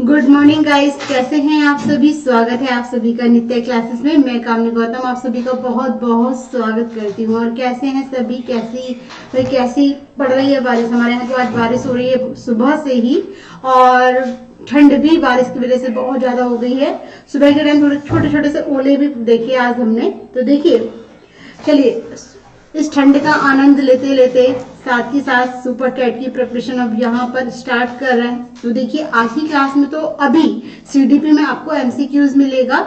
Good morning guys, कैसे हैं आप सभी। स्वागत है आप सभी का नित्य क्लासेस में। मैं कामनी गौतम आप सभी का बहुत बहुत स्वागत करती हूँ। और कैसे हैं सभी, कैसी पड़ रही है बारिश। हमारे यहाँ तो आज बारिश हो रही है सुबह से ही, और ठंड भी बारिश की वजह से बहुत ज्यादा हो गई है। सुबह के टाइम थोड़े छोटे छोटे से ओले भी देखे आज हमने। तो देखिए, चलिए इस ठंड का आनंद लेते लेते साथ ही साथ सुपर कैट की प्रिपरेशन अब यहाँ पर स्टार्ट कर रहे हैं। तो देखिए, आज की क्लास में तो अभी सीडीपी में आपको एमसीक्यूज मिलेगा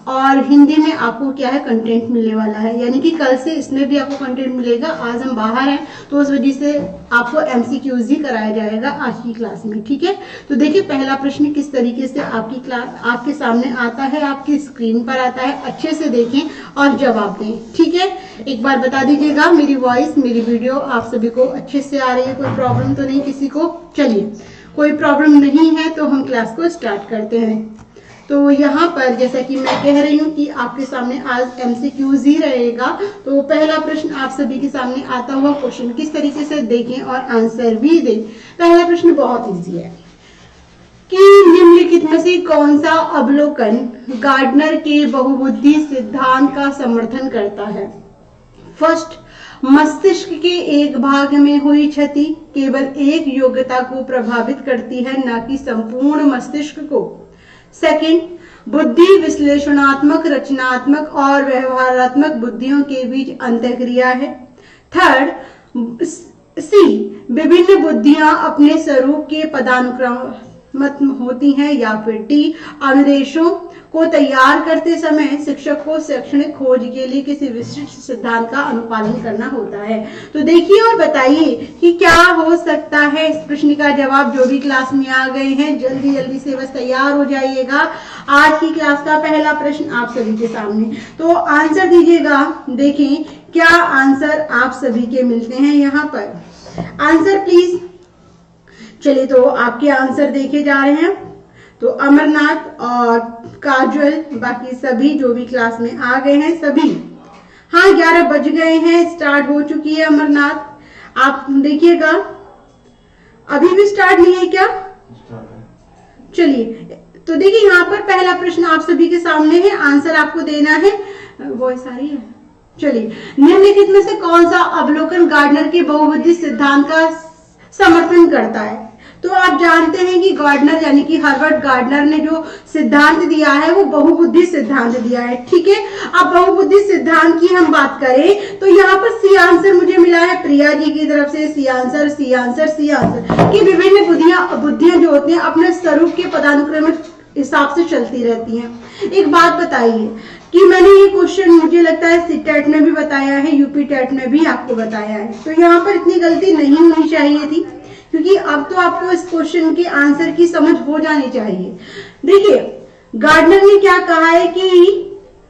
और हिंदी में आपको क्या है, कंटेंट मिलने वाला है। यानी कि कल से इसमें भी आपको कंटेंट मिलेगा। आज हम बाहर हैं तो उस वजह से आपको एमसीक्यूज ही कराया जाएगा आज की क्लास में, ठीक है। तो देखिए, पहला प्रश्न किस तरीके से आपकी क्लास आपके सामने आता है, आपकी स्क्रीन पर आता है। अच्छे से देखें और जवाब दें, ठीक है। एक बार बता दीजिएगा, मेरी वॉइस, मेरी वीडियो आप सभी को अच्छे से आ रही है, कोई प्रॉब्लम तो नहीं किसी को। चलिए, कोई प्रॉब्लम नहीं है तो हम क्लास को स्टार्ट करते हैं। तो यहाँ पर जैसा कि मैं कह रही हूँ कि आपके सामने आज एमसीक्यूज ही रहेगा। तो पहला प्रश्न आप सभी के सामने आता हुआ क्वेश्चन किस तरीके से देखें और आंसर भी दें। पहला प्रश्न बहुत इजी है कि निम्नलिखित में से कौन सा अवलोकन गार्डनर के बहुबुद्धि सिद्धांत का समर्थन करता है। फर्स्ट, मस्तिष्क के एक भाग में हुई क्षति केवल एक योग्यता को प्रभावित करती है, न कि संपूर्ण मस्तिष्क को। सेकंड, बुद्धि विश्लेषणात्मक, रचनात्मक और व्यवहारात्मक बुद्धियों के बीच अंतःक्रिया है। थर्ड, सी, विभिन्न बुद्धियां अपने स्वरूप के पदानुक्रमित होती हैं। या फिर टी, अनुदेशों को तैयार करते समय शिक्षक को शैक्षणिक खोज के लिए किसी विशिष्ट सिद्धांत का अनुपालन करना होता है। तो देखिए और बताइए कि क्या हो सकता है इस प्रश्न का जवाब। जो भी क्लास में आ गए हैं जल्दी जल्दी से बस तैयार हो जाइएगा। आज की क्लास का पहला प्रश्न आप सभी के सामने, तो आंसर दीजिएगा। देखें क्या आंसर आप सभी के मिलते हैं यहाँ पर। Answer please. चलिए, तो आपके आंसर देखे जा रहे हैं। तो अमरनाथ और काजल, बाकी सभी जो भी क्लास में आ गए हैं सभी। हाँ, 11 बज गए हैं, स्टार्ट हो चुकी है अमरनाथ। आप देखिएगा, अभी भी स्टार्ट नहीं है क्या? चलिए, तो देखिए यहाँ पर पहला प्रश्न आप सभी के सामने है, आंसर आपको देना है। वॉइस आ रही है? चलिए, निम्नलिखित में से कौन सा अवलोकन गार्डनर के बहुबुद्धि सिद्धांत का समर्थन करता है। तो आप जानते हैं कि गार्डनर यानी कि हर्बर्ट गार्डनर ने जो सिद्धांत दिया है वो बहुबुद्धि सिद्धांत दिया है, ठीक है। अब बहुबुद्धि सिद्धांत की हम बात करें तो यहाँ पर सी आंसर मुझे मिला है प्रिया जी की तरफ से। C answer, C answer, C answer कि विभिन्न बुद्धियां जो होती हैं अपने स्वरूप के पदानुक्रमित हिसाब से चलती रहती हैं। एक बात बताइए कि मैंने ये क्वेश्चन मुझे लगता है सीटेट में भी बताया है, यूपी टेट में भी आपको बताया है। तो यहाँ पर इतनी गलती नहीं होनी चाहिए थी, क्योंकि अब तो आपको इस क्वेश्चन के आंसर की समझ हो जानी चाहिए। देखिए, गार्डनर ने क्या कहा है कि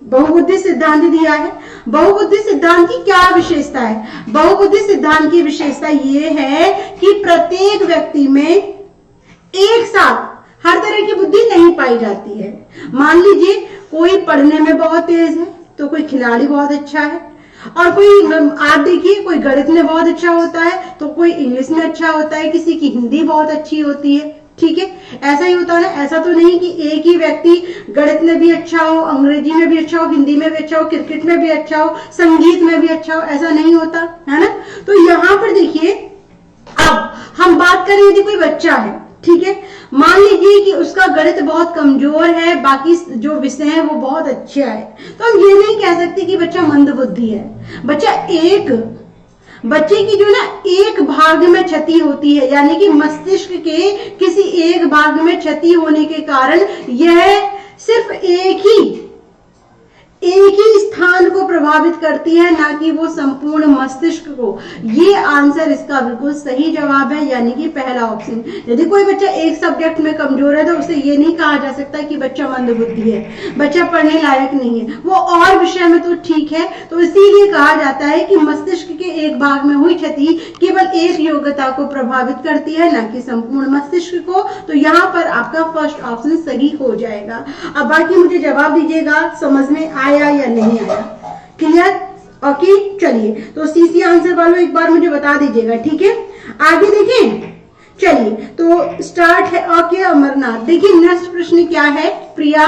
बहुबुद्धि सिद्धांत दिया है। बहुबुद्धि सिद्धांत की क्या विशेषता है? बहुबुद्धि सिद्धांत की विशेषता ये है कि प्रत्येक व्यक्ति में एक साथ हर तरह की बुद्धि नहीं पाई जाती है। मान लीजिए कोई पढ़ने में बहुत तेज है तो कोई खिलाड़ी बहुत अच्छा है, और कोई आप देखिए कोई गणित में बहुत अच्छा होता है तो कोई इंग्लिश में अच्छा होता है, किसी की हिंदी बहुत अच्छी होती है, ठीक है। ऐसा ही होता है ना। ऐसा तो नहीं कि एक ही व्यक्ति गणित में भी अच्छा हो, अंग्रेजी में भी अच्छा हो, हिंदी में भी अच्छा हो, क्रिकेट में भी अच्छा हो, संगीत में भी अच्छा हो, ऐसा नहीं होता है ना। तो यहाँ पर देखिए, अब हम बात करें यदि कोई बच्चा है, ठीक है, मान लीजिए कि उसका गणित बहुत कमजोर है, बाकी जो विषय है वो बहुत अच्छा है, तो हम ये नहीं कह सकते कि बच्चा मंदबुद्धि है। बच्चे की जो ना एक भाग में क्षति होती है, यानी कि मस्तिष्क के किसी एक भाग में क्षति होने के कारण यह सिर्फ एक ही स्थान को प्रभावित करती है, ना कि वो संपूर्ण मस्तिष्क को। ये आंसर इसका बिल्कुल सही जवाब है, यानी कि पहला ऑप्शन। यदि कोई बच्चा एक सब्जेक्ट में कमजोर है तो उसे ये नहीं कहा जा सकता कि बच्चा मंदबुद्धि है, बच्चा पढ़ने लायक नहीं है। वो और विषय में तो ठीक है, तो इसीलिए कहा जाता है कि मस्तिष्क के एक भाग में हुई क्षति केवल एक योग्यता को प्रभावित करती है, न कि संपूर्ण मस्तिष्क को। तो यहाँ पर आपका फर्स्ट ऑप्शन सही हो जाएगा। अब बाकी मुझे जवाब दीजिएगा, समझ में आया या नहीं आया? क्लियर? ओके, चलिए, तो सीसी आंसर वालों एक बार मुझे बता दीजिएगा, ठीक है। आगे देखें चलिए तो स्टार्ट है। ओके अमरनाथ, देखिए नेक्स्ट प्रश्न क्या है प्रिया,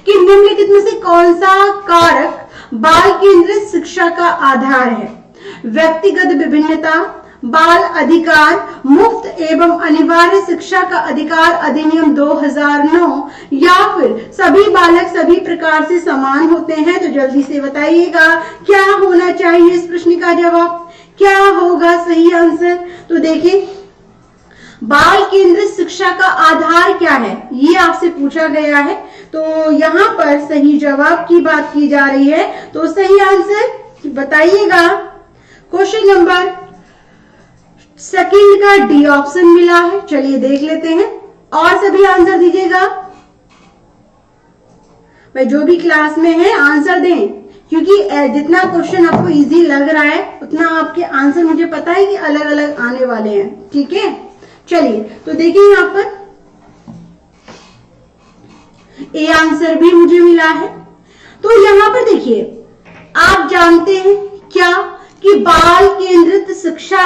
कि निम्नलिखित में से कौन सा कारक बाल केंद्रित शिक्षा का आधार है? व्यक्तिगत विभिन्नता, बाल अधिकार, मुफ्त एवं अनिवार्य शिक्षा का अधिकार अधिनियम 2009, या फिर सभी बालक सभी प्रकार से समान होते हैं? तो जल्दी से बताइएगा क्या होना चाहिए इस प्रश्न का जवाब, क्या होगा सही आंसर? तो देखिए बाल केंद्रित शिक्षा का आधार क्या है, ये आपसे पूछा गया है। तो यहाँ पर सही जवाब की बात की जा रही है, तो सही आंसर बताइएगा। क्वेश्चन नंबर सेकंड का डी ऑप्शन मिला है। चलिए देख लेते हैं और सभी आंसर दीजिएगा। भाई जो भी क्लास में है आंसर दें, क्योंकि जितना क्वेश्चन आपको इजी लग रहा है उतना आपके आंसर मुझे पता है कि अलग अलग आने वाले हैं। ठीक है, चलिए तो देखिए यहाँ पर ए आंसर भी मुझे मिला है। तो यहाँ पर देखिए आप जानते हैं क्या कि बाल केंद्रित शिक्षा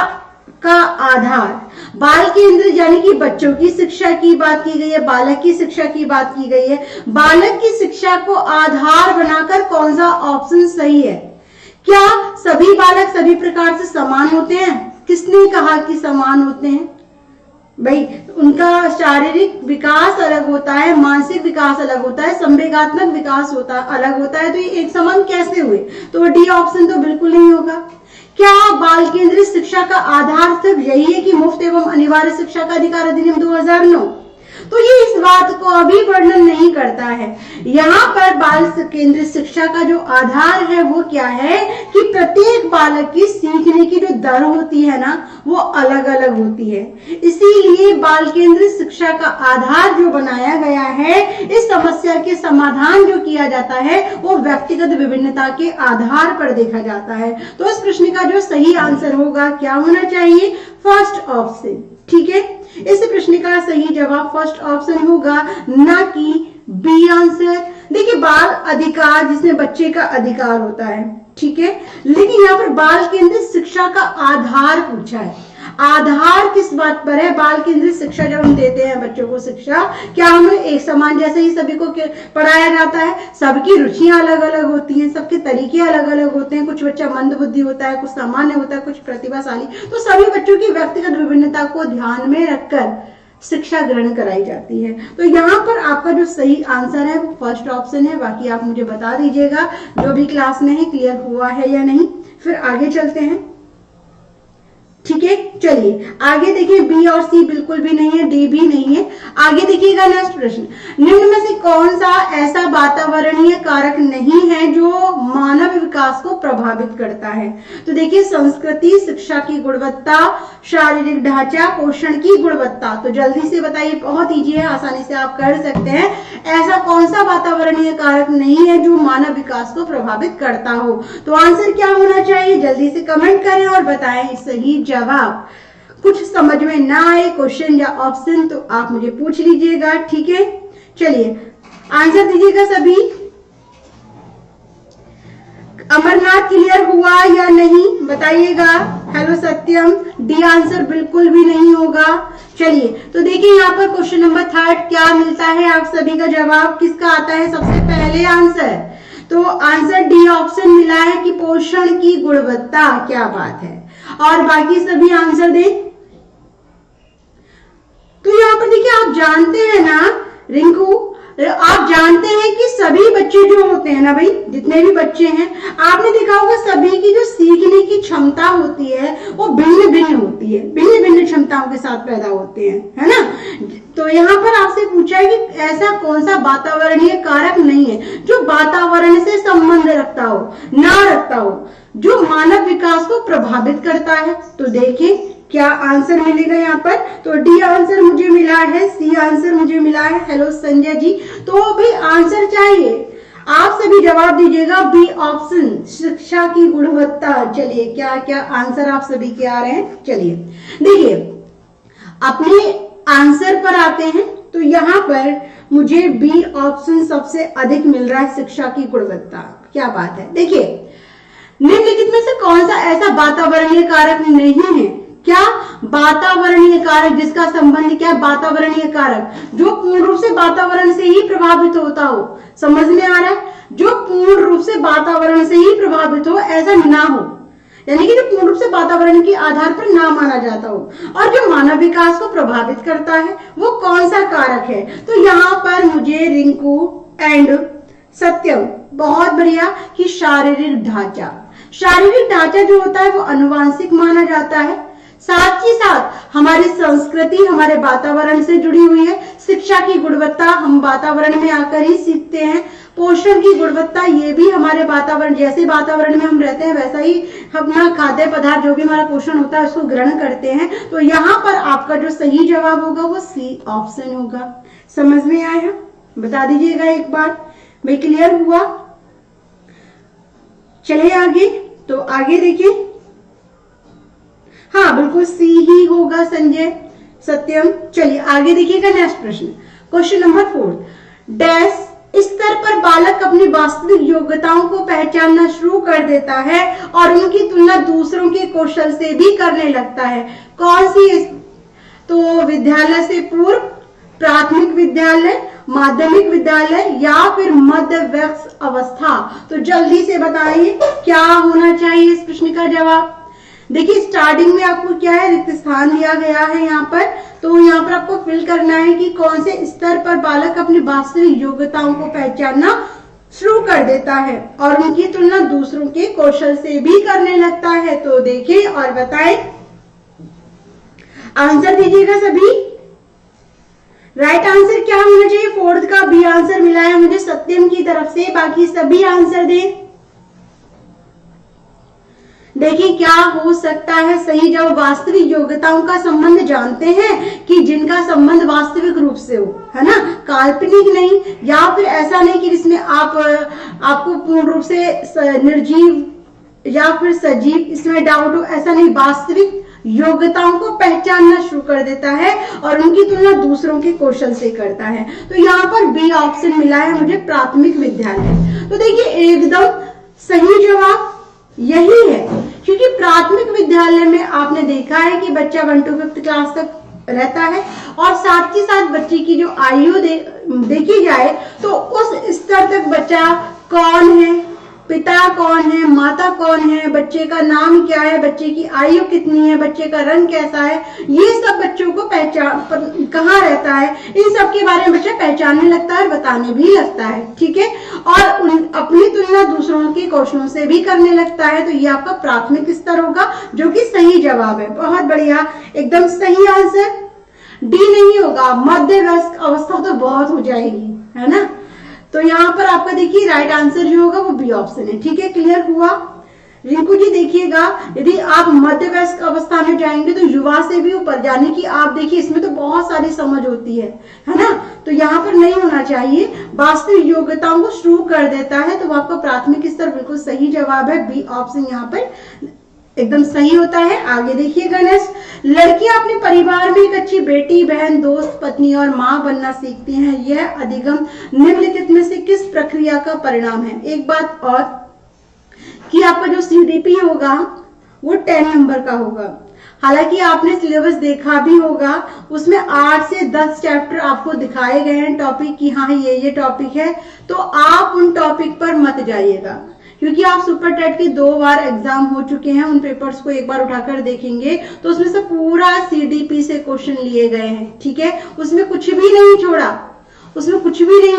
का आधार, बाल केंद्रित यानी कि बच्चों की शिक्षा की बात की गई है, बालक की शिक्षा की बात की गई है। बालक की शिक्षा को आधार बनाकर कौन सा ऑप्शन सही है? क्या सभी बालक सभी प्रकार से समान होते हैं? किसने कहा कि समान होते हैं? भाई उनका शारीरिक विकास अलग होता है, मानसिक विकास अलग होता है, संवेगात्मक विकास अलग होता है, तो ये एक समान कैसे हुए? तो डी ऑप्शन तो बिल्कुल नहीं होगा। क्या बाल केंद्रित शिक्षा का आधार सिर्फ यही है कि मुफ्त एवं अनिवार्य शिक्षा का अधिकार अधिनियम 2009? तो ये इस बात को अभी वर्णन नहीं करता है। यहाँ पर बाल केंद्रित शिक्षा का जो आधार है वो क्या है कि प्रत्येक बालक की सीखने की जो दर होती है ना वो अलग अलग होती है। इसीलिए बाल केंद्रित शिक्षा का आधार जो बनाया गया है, इस समस्या के समाधान जो किया जाता है वो व्यक्तिगत विभिन्नता के आधार पर देखा जाता है। तो इस प्रश्न का जो सही आंसर होगा क्या होना चाहिए? First option. ठीक है, इस प्रश्न का सही जवाब फर्स्ट ऑप्शन होगा, ना कि बी आंसर। देखिए बाल अधिकार जिसमें बच्चे का अधिकार होता है, ठीक है, लेकिन यहाँ पर बाल केंद्रित शिक्षा का आधार पूछा है। आधार किस बात पर है? बाल केंद्रित शिक्षा जब हम देते हैं बच्चों को शिक्षा, क्या हमें एक समान जैसे ही सभी को पढ़ाया जाता है? सबकी रुचियां अलग अलग होती हैं, सबके तरीके अलग अलग होते हैं। कुछ बच्चा मंदबुद्धि होता है, कुछ सामान्य होता है, कुछ प्रतिभाशाली। तो सभी बच्चों की व्यक्तिगत विभिन्नता को ध्यान में रखकर शिक्षा ग्रहण कराई जाती है। तो यहाँ पर आपका जो सही आंसर है वो फर्स्ट ऑप्शन है। बाकी आप मुझे बता दीजिएगा जो भी क्लास में है क्लियर हुआ है या नहीं। फिर आगे चलते हैं। ठीक है, चलिए आगे देखिए, बी और सी बिल्कुल भी नहीं है, डी भी नहीं है। आगे देखिएगा नेक्स्ट प्रश्न, निम्न में से कौन सा ऐसा वातावरणीय कारक नहीं है जो मानव विकास को प्रभावित करता है? तो देखिए संस्कृति, शिक्षा की गुणवत्ता, शारीरिक ढांचा, पोषण की गुणवत्ता। तो जल्दी से बताइए, बहुत इजी है, आसानी से आप कर सकते हैं। ऐसा कौन सा वातावरणीय कारक नहीं है जो मानव विकास को प्रभावित करता हो? तो आंसर क्या होना चाहिए? जल्दी से कमेंट करें और बताएं सही जवाब। कुछ समझ में ना आए क्वेश्चन या ऑप्शन तो आप मुझे पूछ लीजिएगा। ठीक है, चलिए आंसर दीजिएगा सभी। अमरनाथ क्लियर हुआ या नहीं बताइएगा। हेलो सत्यम, डी आंसर बिल्कुल भी नहीं होगा। चलिए तो देखिए यहाँ पर क्वेश्चन नंबर थर्ड क्या मिलता है आप सभी का जवाब किसका आता है? सबसे पहले आंसर, तो आंसर डी ऑप्शन मिला है कि पोषण की गुणवत्ता। क्या बात है, और बाकी सभी आंसर दें। तो यहाँ पर देखिए आप जानते हैं ना रिंकू, आप जानते हैं कि सभी बच्चे जो होते हैं ना भाई, जितने भी बच्चे हैं, आपने देखा होगा सभी की जो सीखने की क्षमता होती है वो भिन्न भिन्न होती है, भिन्न भिन्न क्षमताओं के साथ पैदा होते हैं, है ना। तो यहाँ पर आपसे पूछा है कि ऐसा कौन सा वातावरणीय कारक नहीं है जो वातावरण से संबंध रखता हो, ना रखता हो, जो मानव विकास को प्रभावित करता है। तो देखिए क्या आंसर मिलेगा यहाँ पर? तो डी आंसर मुझे मिला है, सी आंसर मुझे मिला है। हेलो संजय जी, तो भाई आंसर चाहिए, आप सभी जवाब दीजिएगा बी ऑप्शन, शिक्षा की गुणवत्ता। चलिए क्या क्या आंसर आप सभी के आ रहे हैं? चलिए देखिए अपने आंसर पर आते हैं। तो यहाँ पर मुझे बी ऑप्शन सबसे अधिक मिल रहा है, शिक्षा की गुणवत्ता। क्या बात है। देखिए निम्नलिखित में से कौन सा ऐसा वातावरणीय कारक नहीं है? क्या? वातावरणीय कारक, जिसका संबंध क्या है? वातावरणीय कारक, जो पूर्ण रूप से वातावरण से ही प्रभावित होता हो। समझ में आ रहा है? जो पूर्ण रूप से वातावरण से ही प्रभावित हो, ऐसा ना हो, यानी कि जो पूर्ण रूप से वातावरण के आधार पर ना माना जाता हो। और जो मानव विकास को प्रभावित करता है वो कौन सा कारक है? तो यहाँ पर मुझे रिंकू एंड सत्यम बहुत बढ़िया कि शारीरिक ढांचा। शारीरिक ढांचा जो होता है वो अनुवांशिक माना जाता है। साथ ही साथ हमारी संस्कृति हमारे वातावरण से जुड़ी हुई है। शिक्षा की गुणवत्ता हम वातावरण में आकर ही सीखते हैं। पोषण की गुणवत्ता ये भी हमारे वातावरण, जैसे वातावरण में हम रहते हैं वैसा ही अपना खाद्य पदार्थ जो भी हमारा पोषण होता है उसको ग्रहण करते हैं। तो यहाँ पर आपका जो सही जवाब होगा वो सी ऑप्शन होगा। समझ में आया? बता दीजिएगा एक बार। भाई क्लियर हुआ? चलिए आगे। तो आगे देखिए, हाँ बिल्कुल सी ही होगा संजय, सत्यम। चलिए आगे देखिएगा नेक्स्ट प्रश्न, क्वेश्चन नंबर 4। डैश स्तर पर बालक अपनी वास्तविक योग्यताओं को पहचानना शुरू कर देता है और उनकी तुलना दूसरों के कौशल से भी करने लगता है। कौन सी? तो विद्यालय से पूर्व, प्राथमिक विद्यालय, माध्यमिक विद्यालय या फिर मध्य वयस्क अवस्था। तो जल्दी से बताइए क्या होना चाहिए इस प्रश्न का जवाब। देखिए स्टार्टिंग में आपको क्या है, रिक्त स्थान दिया गया है यहाँ पर। तो यहाँ पर आपको फिल करना है कि कौन से स्तर पर बालक अपनी वास्तविक योग्यताओं को पहचानना शुरू कर देता है और उनकी तुलना दूसरों के कौशल से भी करने लगता है। तो देखिए और बताएं, आंसर दीजिएगा सभी। राइट आंसर क्या होना चाहिए? 4th का बी आंसर मिला है मुझे सत्यम की तरफ से, बाकी सभी आंसर दें। देखिए क्या हो सकता है सही जवाब। वास्तविक योग्यताओं का संबंध जानते हैं कि जिनका संबंध वास्तविक रूप से हो, है ना, काल्पनिक नहीं, या फिर ऐसा नहीं कि जिसमें आपको पूर्ण रूप से निर्जीव या फिर सजीव इसमें डाउट हो, ऐसा नहीं। वास्तविक योग्यताओं को पहचानना शुरू कर देता है और उनकी तुलना दूसरों के कौशल से करता है। तो यहाँ पर बी ऑप्शन मिला है मुझे, प्राथमिक विद्यालय। तो देखिए एकदम सही जवाब यही है, क्योंकि प्राथमिक विद्यालय में आपने देखा है कि बच्चा 1 to 5th क्लास तक रहता है और साथ ही साथ बच्चे की जो आयु देखी जाए तो उस स्तर तक बच्चा कौन है, पिता कौन है, माता कौन है, बच्चे का नाम क्या है, बच्चे की आयु कितनी है, बच्चे का रंग कैसा है, ये सब बच्चों को कहाँ रहता है, इन सब के बारे में बच्चा पहचानने लगता है, बताने भी लगता है। ठीक है, और अपनी तुलना दूसरों के कौशलों से भी करने लगता है। तो ये आपका प्राथमिक स्तर होगा, जो कि सही जवाब है। बहुत बढ़िया, एकदम सही आंसर। डी नहीं होगा, मध्य वयस्क अवस्था तो बहुत हो जाएगी, है ना। तो यहाँ पर आपका देखिए राइट आंसर जो होगा वो बी ऑप्शन है। ठीक है, क्लियर हुआ। रिंकू जी देखिएगा, यदि आप मध्य वयस्क अवस्था में जाएंगे तो युवा से भी ऊपर, यानी कि आप देखिए इसमें तो बहुत सारी समझ होती है ना। तो यहाँ पर नहीं होना चाहिए, वास्तविक योग्यताओं को शुरू कर देता है। तो आपका प्राथमिक स्तर बिल्कुल सही जवाब है, बी ऑप्शन यहाँ पर एकदम सही होता है। आगे देखिएगा नेक्स्ट, लड़कियां अपने परिवार में एक अच्छी बेटी, बहन, दोस्त, पत्नी और माँ बनना सीखती हैं। यह अधिगम निम्नलिखित में से किस प्रक्रिया का परिणाम है? एक बात और कि आपका जो सीडीपी होगा वो 10 नंबर का होगा। हालांकि आपने सिलेबस देखा भी होगा, उसमें 8 से 10 चैप्टर आपको दिखाए गए हैं टॉपिक की, हाँ ये टॉपिक है। तो आप उन टॉपिक पर मत जाइएगा, क्योंकि आप सुपर टेट के 2 बार एग्जाम हो चुके हैं। उन पेपर्स को एक बार उठाकर देखेंगे तो उसमें से पूरा सीडीपी से क्वेश्चन लिए गए हैं। ठीक है, उसमें कुछ भी नहीं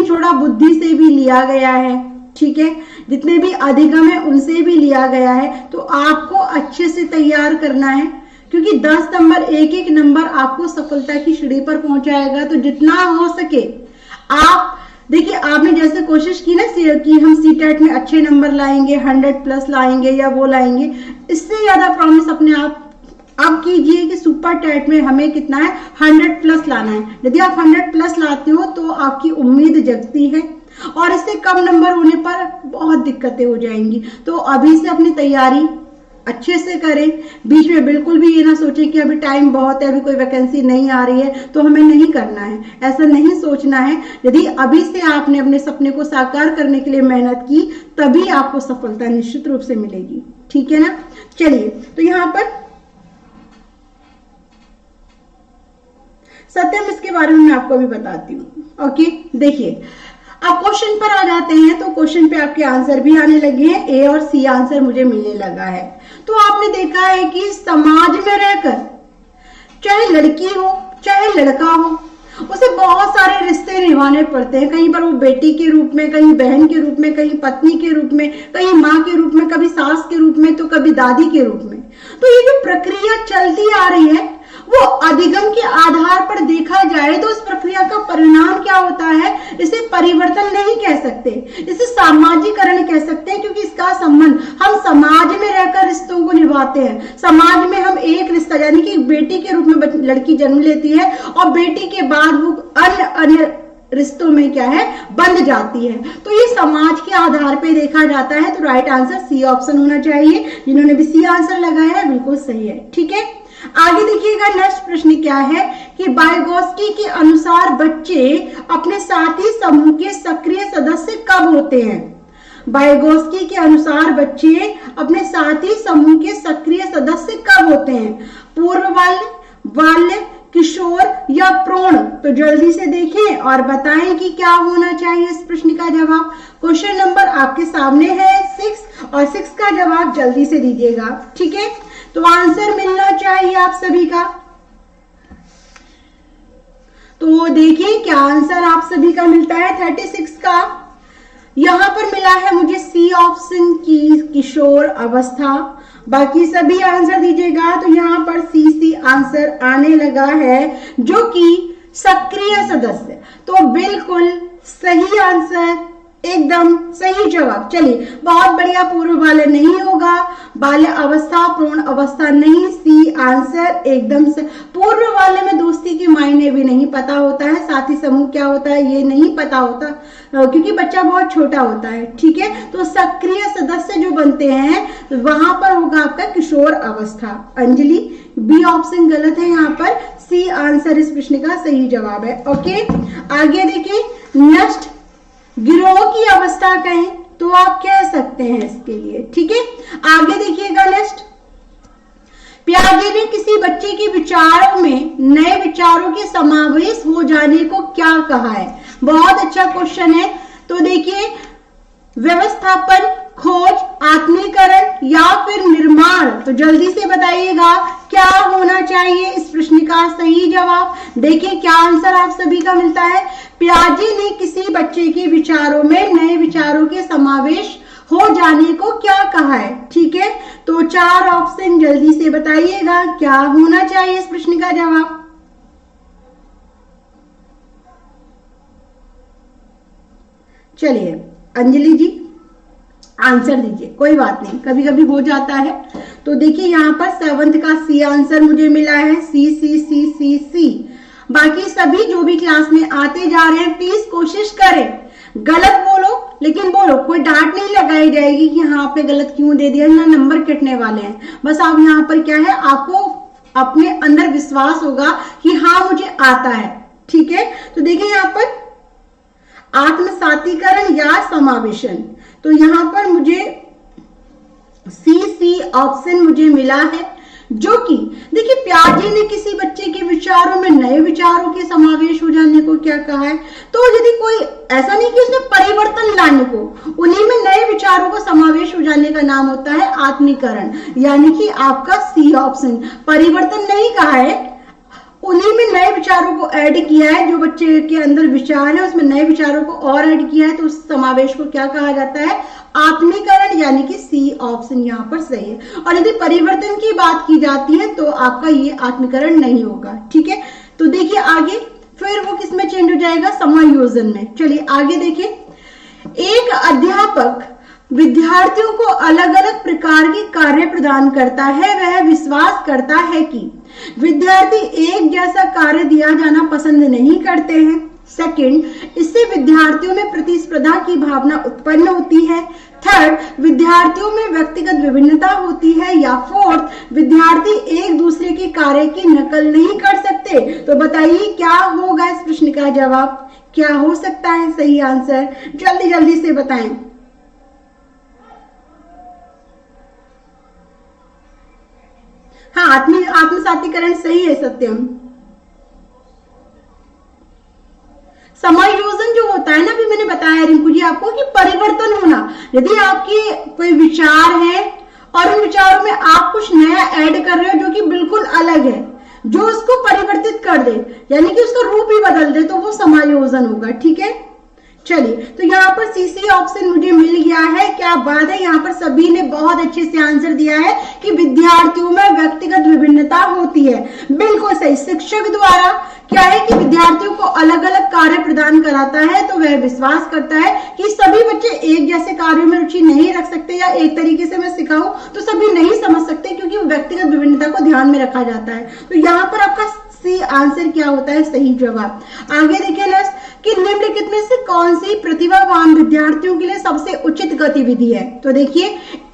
छोड़ा, बुद्धि से भी लिया गया है। ठीक है, जितने भी अधिगम है उनसे भी लिया गया है। तो आपको अच्छे से तैयार करना है, क्योंकि 10 नंबर एक नंबर आपको सफलता की सीढ़ी पर पहुंचाएगा। तो जितना हो सके आप देखिए, आपने जैसे कोशिश की ना कि हम सीटेट में अच्छे नंबर लाएंगे, 100+ लाएंगे या वो लाएंगे, इससे ज्यादा प्रॉमिस अपने आप कीजिए कि सुपर टेट में हमें कितना है, 100+ लाना है। यदि आप 100+ लाते हो तो आपकी उम्मीद जगती है, और इससे कम नंबर होने पर बहुत दिक्कतें हो जाएंगी। तो अभी से अपनी तैयारी अच्छे से करें। बीच में बिल्कुल भी ये ना सोचें कि अभी टाइम बहुत है, अभी कोई वैकेंसी नहीं आ रही है तो हमें नहीं करना है, ऐसा नहीं सोचना है। यदि अभी से आपने अपने सपने को साकार करने के लिए मेहनत की, तभी आपको सफलता निश्चित रूप से मिलेगी। ठीक है ना। चलिए, तो यहाँ पर सत्यम इसके बारे में मैं आपको अभी बताती हूँ। ओके, देखिए अब क्वेश्चन पर आ जाते हैं। तो क्वेश्चन पे आपके आंसर भी आने लगे हैं, ए और सी आंसर मुझे मिलने लगा है। तो आपने देखा है कि समाज में रहकर चाहे लड़की हो चाहे लड़का हो, उसे बहुत सारे रिश्ते निभाने पड़ते हैं। कहीं पर वो बेटी के रूप में, कहीं बहन के रूप में, कहीं पत्नी के रूप में, कहीं माँ के रूप में, कभी सास के रूप में, तो कभी दादी के रूप में। तो ये जो प्रक्रिया चलती आ रही है वो अधिगम के आधार पर देखा जाए तो उस प्रक्रिया का परिणाम क्या होता है, इसे परिवर्तन नहीं कह सकते, इसे सामाजिकरण कह सकते हैं। क्योंकि इसका संबंध हम समाज में रहकर रिश्तों को निभाते हैं। समाज में हम एक रिश्ता, यानी कि बेटी के रूप में लड़की जन्म लेती है और बेटी के बाद वो अन्य रिश्तों में क्या है, बंध जाती है। तो ये समाज के आधार पे देखा जाता है। तो राइट आंसर सी ऑप्शन होना चाहिए। जिन्होंने भी सी आंसर लगाया है बिल्कुल सही है। ठीक है, आगे देखिएगा नेक्स्ट प्रश्न क्या है कि वाइगोत्स्की के अनुसार बच्चे अपने साथी समूह के सक्रिय सदस्य कब होते हैं? वाइगोत्स्की के अनुसार बच्चे अपने साथी समूह के सक्रिय सदस्य कब होते हैं? पूर्व बाल्य, बाल्य, किशोर या प्रौढ़? तो जल्दी से देखें और बताएं कि क्या होना चाहिए इस प्रश्न का जवाब। क्वेश्चन नंबर आपके सामने है 6 और 6 का जवाब जल्दी से दीजिएगा। ठीक है, तो आंसर मिलना चाहिए आप सभी का। तो देखिए क्या आंसर आप सभी का मिलता है 36 का। यहां पर मिला है मुझे सी ऑप्शन की किशोर अवस्था। बाकी सभी आंसर दीजिएगा। तो यहाँ पर सी आंसर आने लगा है जो कि सक्रिय सदस्य। तो बिल्कुल सही आंसर, एकदम सही जवाब। चलिए बहुत बढ़िया, पूर्व बाल्य नहीं होगा, बाल्य अवस्था, प्रौढ़ अवस्था नहीं, सी आंसर एकदम से। पूर्व बाल्य में दोस्ती के मायने भी नहीं पता होता है, साथी समूह क्या होता है ये नहीं पता होता क्योंकि बच्चा बहुत छोटा होता है। ठीक है, तो सक्रिय सदस्य जो बनते हैं वहां पर होगा आपका किशोर अवस्था। अंजलि बी ऑप्शन गलत है, यहाँ पर सी आंसर इस प्रश्न का सही जवाब है। ओके, आगे देखिए नेक्स्ट, गिरोह की अवस्था कहें तो आप कह सकते हैं इसके लिए। ठीक है, आगे देखिएगा नेक्स्ट, प्याजे ने किसी बच्चे के विचारों में नए विचारों के समावेश हो जाने को क्या कहा है? बहुत अच्छा क्वेश्चन है। तो देखिए व्यवस्थापन, खोज, आत्मीकरण या फिर निर्माण? तो जल्दी से बताइएगा क्या होना चाहिए इस प्रश्न का सही जवाब। देखिए क्या आंसर आप सभी का मिलता है। पियाजे ने किसी बच्चे के विचारों में नए विचारों के समावेश हो जाने को क्या कहा है? ठीक है, तो 4 ऑप्शन जल्दी से बताइएगा क्या होना चाहिए इस प्रश्न का जवाब। चलिए अंजलि जी आंसर दीजिए, कोई बात नहीं कभी कभी हो जाता है। तो देखिए यहाँ पर 7th का सी आंसर मुझे मिला है, सी सी सी सी सी। बाकी सभी जो भी क्लास में आते जा रहे हैं प्लीज कोशिश करें, गलत बोलो लेकिन बोलो, कोई डांट नहीं लगाई जाएगी कि हाँ आपने गलत क्यों दे दिया, ना नंबर कटने वाले हैं। बस आप यहाँ पर क्या है, आपको अपने अंदर विश्वास होगा कि हाँ मुझे आता है। ठीक है, तो देखिए यहाँ पर आत्मसातीकरण या समावेशन, तो यहाँ पर मुझे सी ऑप्शन मुझे मिला है, जो कि देखिए प्याजे ने किसी बच्चे के विचारों में नए विचारों के समावेश हो जाने को क्या कहा है। तो यदि कोई ऐसा नहीं कि उसने परिवर्तन लाने को, उन्हीं में नए विचारों को समावेश हो जाने का नाम होता है आत्मीकरण, यानी कि आपका सी ऑप्शन। परिवर्तन नहीं कहा है, उन्हीं में नए विचारों को ऐड किया है, जो बच्चे के अंदर विचार है उसमें नए विचारों को और ऐड किया है, तो उस समावेश को क्या कहा जाता है, आत्मीकरण, यानी कि सी ऑप्शन यहाँ पर सही है। और यदि परिवर्तन की बात की जाती है तो आपका ये आत्मीकरण नहीं होगा। ठीक है, तो देखिए आगे फिर वो किस में चेंज हो जाएगा, समायोजन में। चलिए आगे देखिए, एक अध्यापक विद्यार्थियों को अलग अलग प्रकार के कार्य प्रदान करता है, वह विश्वास करता है कि विद्यार्थी एक जैसा कार्य दिया जाना पसंद नहीं करते हैं। सेकंड, इससे विद्यार्थियों में प्रतिस्पर्धा की भावना उत्पन्न होती है। थर्ड, विद्यार्थियों में व्यक्तिगत विभिन्नता होती है। या फोर्थ, विद्यार्थी एक दूसरे के कार्य की नकल नहीं कर सकते। तो बताइए क्या होगा इस प्रश्न का जवाब, क्या हो सकता है सही आंसर, जल्दी जल्दी से बताएं। हाँ, आत्मसातीकरण सही है सत्यम। समायोजन जो होता है ना, अभी मैंने बताया रिंकू जी आपको कि परिवर्तन होना। यदि आपके कोई विचार है और उन विचारों में आप कुछ नया ऐड कर रहे हो जो कि बिल्कुल अलग है, जो उसको परिवर्तित कर दे, यानी कि उसका रूप ही बदल दे, तो वो समायोजन होगा। ठीक है, चलिए, तो यहाँ पर सीसी ऑप्शन मुझे मिल गया है। क्या बात है, यहाँ पर सभी ने बहुत अच्छे से आंसर दिया है कि विद्यार्थियों में व्यक्तिगत विभिन्नता होती है। बिल्कुल सही। शिक्षक द्वारा क्या है कि विद्यार्थियों को अलग अलग कार्य प्रदान कराता है, तो वह विश्वास करता है कि सभी बच्चे एक जैसे कार्यों में रुचि नहीं रख सकते, या एक तरीके से मैं सिखाऊं तो सभी नहीं समझ सकते, क्योंकि व्यक्तिगत विभिन्नता को ध्यान में रखा जाता है। तो यहाँ पर आपका सी आंसर क्या होता है, सही जवाब। आगे देखिए नेक्स्ट, कि निम्नलिखित में से कौन सी प्रतिभावान विद्यार्थियों के लिए सबसे उचित गतिविधि है। तो देखिए,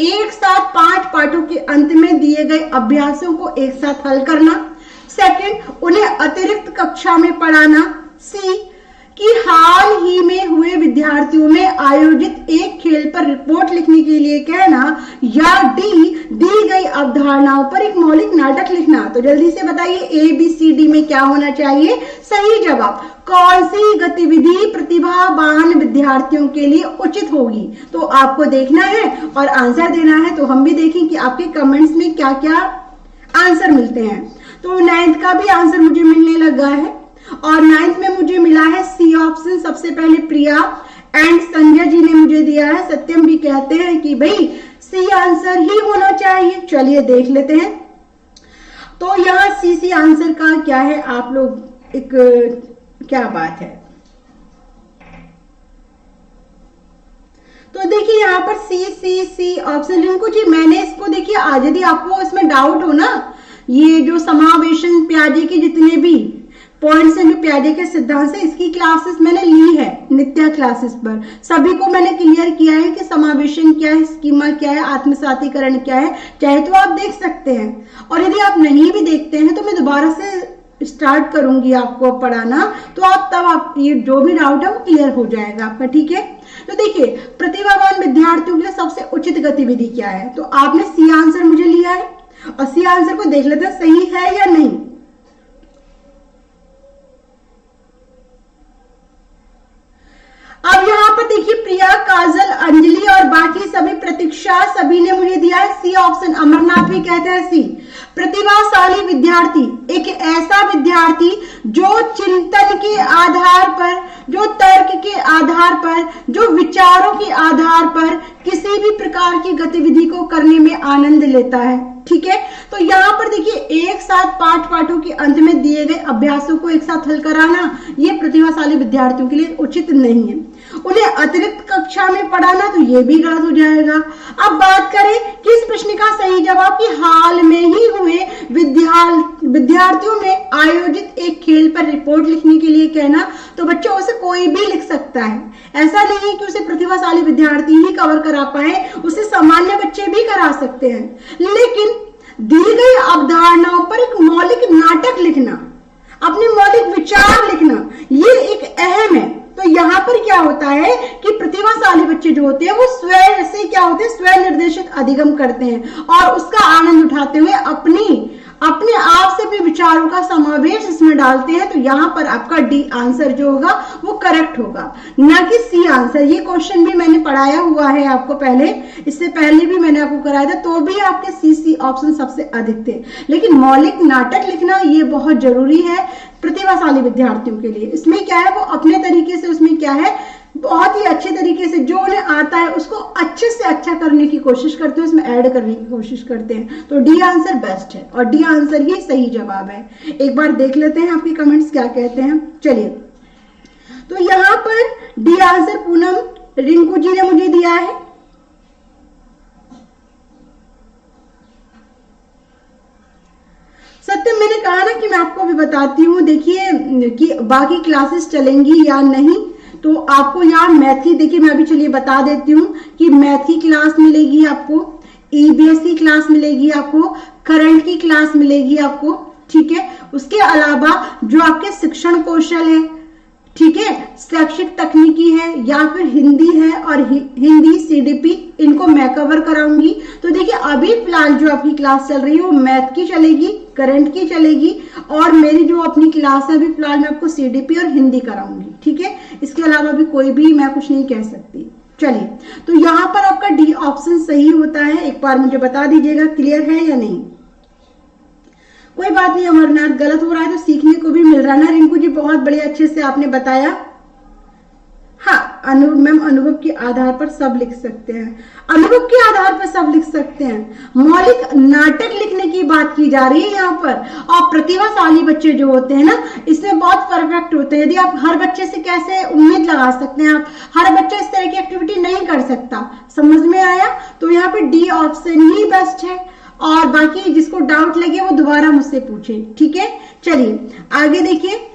एक साथ 5 पाठों के अंत में दिए गए अभ्यासों को एक साथ हल करना। सेकंड, उन्हें अतिरिक्त कक्षा में पढ़ाना। सी, कि हाल ही में हुए विद्यार्थियों में आयोजित एक खेल पर रिपोर्ट लिखने के लिए कहना। या डी, दी गई अवधारणाओं पर एक मौलिक नाटक लिखना। तो जल्दी से बताइए ए बी सी डी में क्या होना चाहिए सही जवाब। कौन सी गतिविधि प्रतिभावान विद्यार्थियों के लिए उचित होगी, तो आपको देखना है और आंसर देना है। तो हम भी देखें कि आपके कमेंट्स में क्या क्या आंसर मिलते हैं। तो 9th का भी आंसर मुझे मिलने लगा है, और 9th में मुझे मिला है सी ऑप्शन। सबसे पहले प्रिया एंड संजय जी ने मुझे दिया है। सत्यम भी कहते हैं कि भाई सी आंसर ही होना चाहिए। चलिए देख लेते हैं। तो यहाँ सी आंसर का क्या है, आप लोग एक क्या बात है। तो देखिए यहाँ पर सी ऑप्शन। रिंकू जी मैंने इसको देखिए, आज यदि आपको इसमें डाउट हो ना, ये जो समावेशन प्याजे के जितने भी पॉइंट्स हैं जो प्याजे के सिद्धांत से, इसकी क्लासेस मैंने ली है नित्या क्लासेस पर। सभी को मैंने क्लियर किया है कि समावेशन क्या है, स्कीमा क्या है, आत्मसातीकरण क्या है। चाहे तो आप देख सकते हैं, और यदि आप नहीं भी देखते हैं तो मैं दोबारा से स्टार्ट करूंगी आपको पढ़ाना, तो आप तब आप ये जो भी डाउट है वो क्लियर हो जाएगा आपका। ठीक है, तो देखिए प्रतिभावान विद्यार्थियों के लिए सबसे उचित गतिविधि क्या है। तो आपने सी आंसर मुझे लिया है, और सी आंसर को देख लेते हैं सही है या नहीं। अब यहाँ पर देखिए प्रिया, काजल, अंजलि और बाकी सभी, प्रतीक्षा, सभी ने मुझे दिया है सी ऑप्शन। अमरनाथ भी कहते हैं सी। प्रतिभाशाली विद्यार्थी एक ऐसा विद्यार्थी जो चिंतन के आधार पर, जो तर्क के आधार पर, जो विचारों के आधार पर किसी भी प्रकार की गतिविधि को करने में आनंद लेता है। ठीक है, तो यहाँ पर देखिए एक साथ 5 पाठों के अंत में दिए गए अभ्यासों को एक साथ हल कराना, ये प्रतिभाशाली विद्यार्थियों के लिए उचित नहीं है। उन्हें अतिरिक्त कक्षा में पढ़ाना, तो ये भी गलत हो जाएगा। अब बात करें कि इस प्रश्न का सही जवाब कि हाल में ही हुए विद्यार्थियों में आयोजित एक खेल पर रिपोर्ट लिखने के लिए कहना, तो बच्चों उसे कोई भी लिख सकता है। ऐसा नहीं है कि उसे प्रतिभाशाली विद्यार्थी ही कवर करा पाए, उसे सामान्य बच्चे भी करा सकते हैं। लेकिन दी गई अवधारणाओं पर एक मौलिक नाटक लिखना, अपने मौलिक विचार लिखना, ये एक अहम है। तो यहाँ पर क्या होता है कि प्रतिभाशाली बच्चे जो होते हैं वो स्वयं से क्या होते हैं, स्व निर्देशित अधिगम करते हैं, और उसका आनंद उठाते हुए अपने आप से भी विचारों का समावेश इसमें डालते हैं। तो यहाँ पर आपका डी आंसर जो होगा वो करेक्ट होगा, ना कि सी आंसर। ये क्वेश्चन भी मैंने पढ़ाया हुआ है आपको पहले, इससे पहले भी मैंने आपको कराया था, तो भी आपके सी ऑप्शन सबसे अधिक थे। लेकिन मौलिक नाटक लिखना ये बहुत जरूरी है प्रतिभाशाली विद्यार्थियों के लिए। इसमें क्या है, वो अपने तरीके से उसमें क्या है, बहुत ही अच्छे तरीके से जो उन्हें आता है उसको अच्छे से अच्छा करने की कोशिश करते हैं, उसमें ऐड करने की कोशिश करते हैं। तो डी आंसर बेस्ट है, और डी आंसर ही सही जवाब है। एक बार देख लेते हैं आपके कमेंट्स क्या कहते हैं। चलिए, तो यहाँ पर डी आंसर पूनम रिंकू जी ने मुझे दिया है। सत्यम, मैंने कहा ना कि मैं आपको अभी बताती हूँ, देखिए कि बाकी क्लासेस चलेंगी या नहीं। तो आपको यहाँ मैथ की, देखिए मैं अभी चलिए बता देती हूँ कि मैथ की क्लास मिलेगी आपको, ईबीएस की क्लास मिलेगी आपको, करंट की क्लास मिलेगी आपको। ठीक है, उसके अलावा जो आपके शिक्षण कौशल है, ठीक है, शैक्षिक तकनीकी है या फिर हिंदी है, और हिंदी सीडीपी इनको मैं कवर कराऊंगी। तो देखिए अभी फिलहाल जो आपकी क्लास चल रही है वो मैथ की चलेगी, करंट की चलेगी, और मेरी जो अपनी क्लास है अभी फिलहाल मैं आपको सीडीपी और हिंदी कराऊंगी। ठीक है, इसके अलावा भी कोई भी मैं कुछ नहीं कह सकती। चलिए, तो यहाँ पर आपका डी ऑप्शन सही होता है, एक बार मुझे बता दीजिएगा क्लियर है या नहीं। कोई बात नहीं अमरनाथ, गलत हो रहा है तो सीखने को भी मिल रहा है ना। रिंकू जी बहुत बड़े अच्छे से आपने बताया। हाँ मैम, अनुभव के आधार पर सब लिख सकते हैं, अनुभव के आधार पर सब लिख सकते हैं। मौलिक नाटक लिखने की बात की जा रही है यहाँ पर। और प्रतिभाशाली बच्चे जो होते हैं ना, इसमें बहुत परफेक्ट होते हैं। यदि आप हर बच्चे से कैसे उम्मीद लगा सकते हैं, आप हर बच्चा इस तरह की एक्टिविटी नहीं कर सकता। समझ में आया? तो यहाँ पे डी ऑप्शन ही बेस्ट है, और बाकी जिसको डाउट लगे वो दोबारा मुझसे पूछे। ठीक है, चलिए आगे देखिए।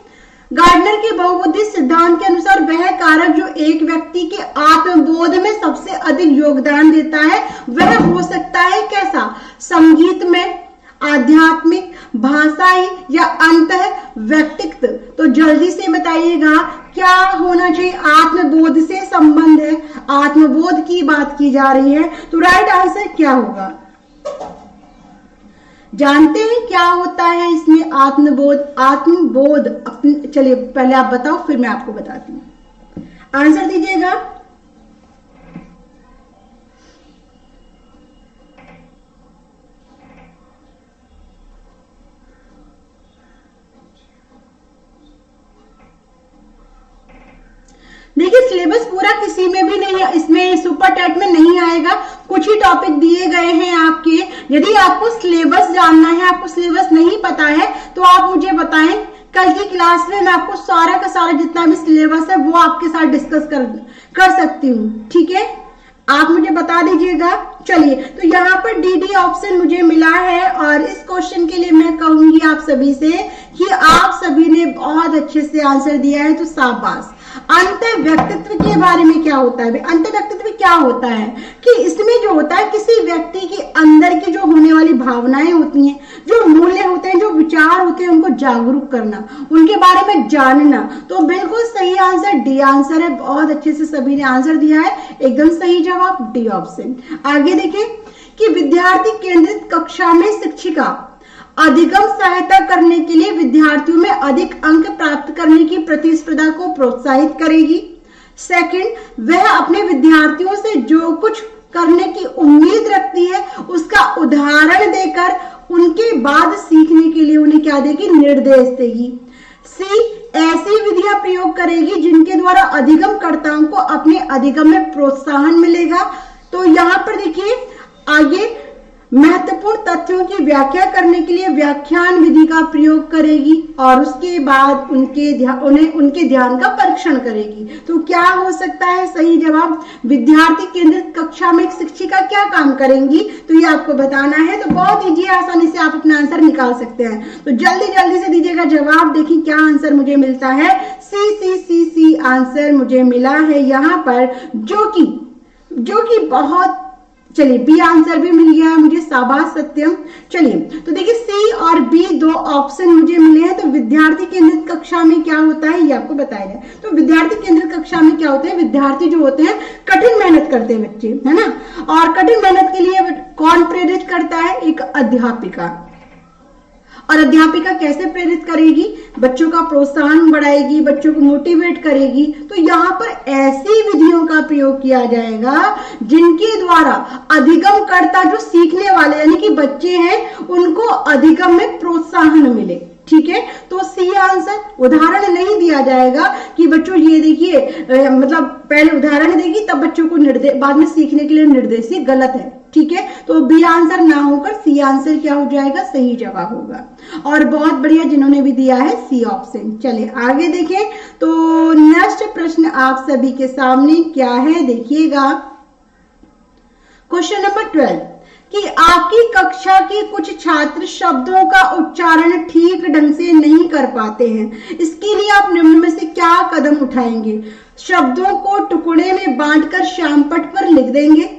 गार्डनर के बहुबुद्धि सिद्धांत के अनुसार वह कारक जो एक व्यक्ति के आत्मबोध में सबसे अधिक योगदान देता है वह हो सकता है कैसा? संगीत में, आध्यात्मिक, भाषाई या अंतः व्यक्तित्व। तो जल्दी से बताइएगा क्या होना चाहिए? आत्मबोध से संबंध है, आत्मबोध की बात की जा रही है, तो राइट आंसर क्या होगा? जानते हैं क्या होता है इसमें? आत्मबोध चलिए पहले आप बताओ फिर मैं आपको बताती हूँ। आंसर दीजिएगा। देखिए सिलेबस पूरा किसी में भी नहीं है, इसमें सुपर टेट में नहीं आएगा, कुछ ही टॉपिक दिए गए हैं आपके। यदि आपको सिलेबस जानना है, आपको सिलेबस नहीं पता है तो आप मुझे बताएं, कल की क्लास में मैं आपको सारा का सारा जितना भी सिलेबस है वो आपके साथ डिस्कस कर सकती हूँ। ठीक है, आप मुझे बता दीजिएगा। चलिए, तो यहाँ पर डी ऑप्शन मुझे मिला है, और इस क्वेश्चन के लिए मैं कहूंगी आप सभी से कि आप सभी ने बहुत अच्छे से आंसर दिया है, तो शाबाश। अंतः व्यक्तित्व के बारे में क्या होता है? अंतः व्यक्तित्व क्या होता है कि इसमें जो होता है किसी व्यक्ति के अंदर की जो होने वाली भावनाएं होती हैं, जो मूल्य होते हैं, जो विचार होते हैं, उनको जागरूक करना, उनके बारे में जानना। तो बिल्कुल सही आंसर डी आंसर है। बहुत अच्छे से सभी ने आंसर दिया है, एकदम सही जवाब डी ऑप्शन। आगे देखें कि विद्यार्थी केंद्रित कक्षा में शिक्षिका अधिगम सहायता करने के लिए विद्यार्थियों में अधिक अंक प्राप्त करने की प्रतिस्पर्धा को प्रोत्साहित करेगी। सेकंड, वह अपने विद्यार्थियों से जो कुछ करने की उम्मीद रखती है उसका उदाहरण देकर उनके बाद सीखने के लिए उन्हें क्या देगी? निर्देश देगी। सी, ऐसी विधियां प्रयोग करेगी जिनके द्वारा अधिगमकर्ताओं को अपने अधिगम में प्रोत्साहन मिलेगा। तो यहाँ पर देखिए आगे महत्वपूर्ण तथ्यों की व्याख्या करने के लिए व्याख्यान विधि का प्रयोग करेगी, और उसके बाद उनके ध्यान का परीक्षण करेगी। तो क्या हो सकता है सही जवाब? विद्यार्थी केंद्रित कक्षा में एक शिक्षिका क्या काम करेंगी, तो ये आपको बताना है। तो बहुत इजी, आसानी से आप अपना आंसर निकाल सकते हैं। तो जल्दी जल्दी से दीजिएगा जवाब। देखिए क्या आंसर मुझे मिलता है। सी आंसर मुझे मिला है यहाँ पर, जो कि बहुत, चलिए बी आंसर भी मिल गया है मुझे, शाबाश सत्यम। चलिए, तो देखिए सी और बी दो ऑप्शन मुझे मिले हैं। तो विद्यार्थी केंद्रित कक्षा में क्या होता है ये आपको बताया जाए। तो विद्यार्थी केंद्रित कक्षा में क्या होता है? विद्यार्थी जो होते हैं कठिन मेहनत करते हैं बच्चे, है ना। और कठिन मेहनत के लिए कौन प्रेरित करता है? एक अध्यापिका। और अध्यापिका कैसे प्रेरित करेगी? बच्चों का प्रोत्साहन बढ़ाएगी, बच्चों को मोटिवेट करेगी। तो यहाँ पर ऐसी विधियों का प्रयोग किया जाएगा जिनके द्वारा अधिगमकर्ता जो सीखने वाले यानी कि बच्चे हैं उनको अधिगम में प्रोत्साहन मिले। ठीक है, तो सी आंसर। उदाहरण नहीं दिया जाएगा कि बच्चों ये देखिए, मतलब पहले उदाहरण देगी तब बच्चों को बाद में सीखने के लिए निर्देश, ये गलत है। ठीक है, तो बी आंसर ना होकर सी आंसर क्या हो जाएगा? सही जवाब होगा। और बहुत बढ़िया जिन्होंने भी दिया है सी ऑप्शन। चलिए आगे देखें, तो नेक्स्ट प्रश्न आप सभी के सामने क्या है देखिएगा। क्वेश्चन नंबर 12 कि आपकी कक्षा के कुछ छात्र शब्दों का उच्चारण ठीक ढंग से नहीं कर पाते हैं, इसके लिए आप निम्न में से क्या कदम उठाएंगे? शब्दों को टुकड़े में बांटकर श्यामपट्ट पर लिख देंगे,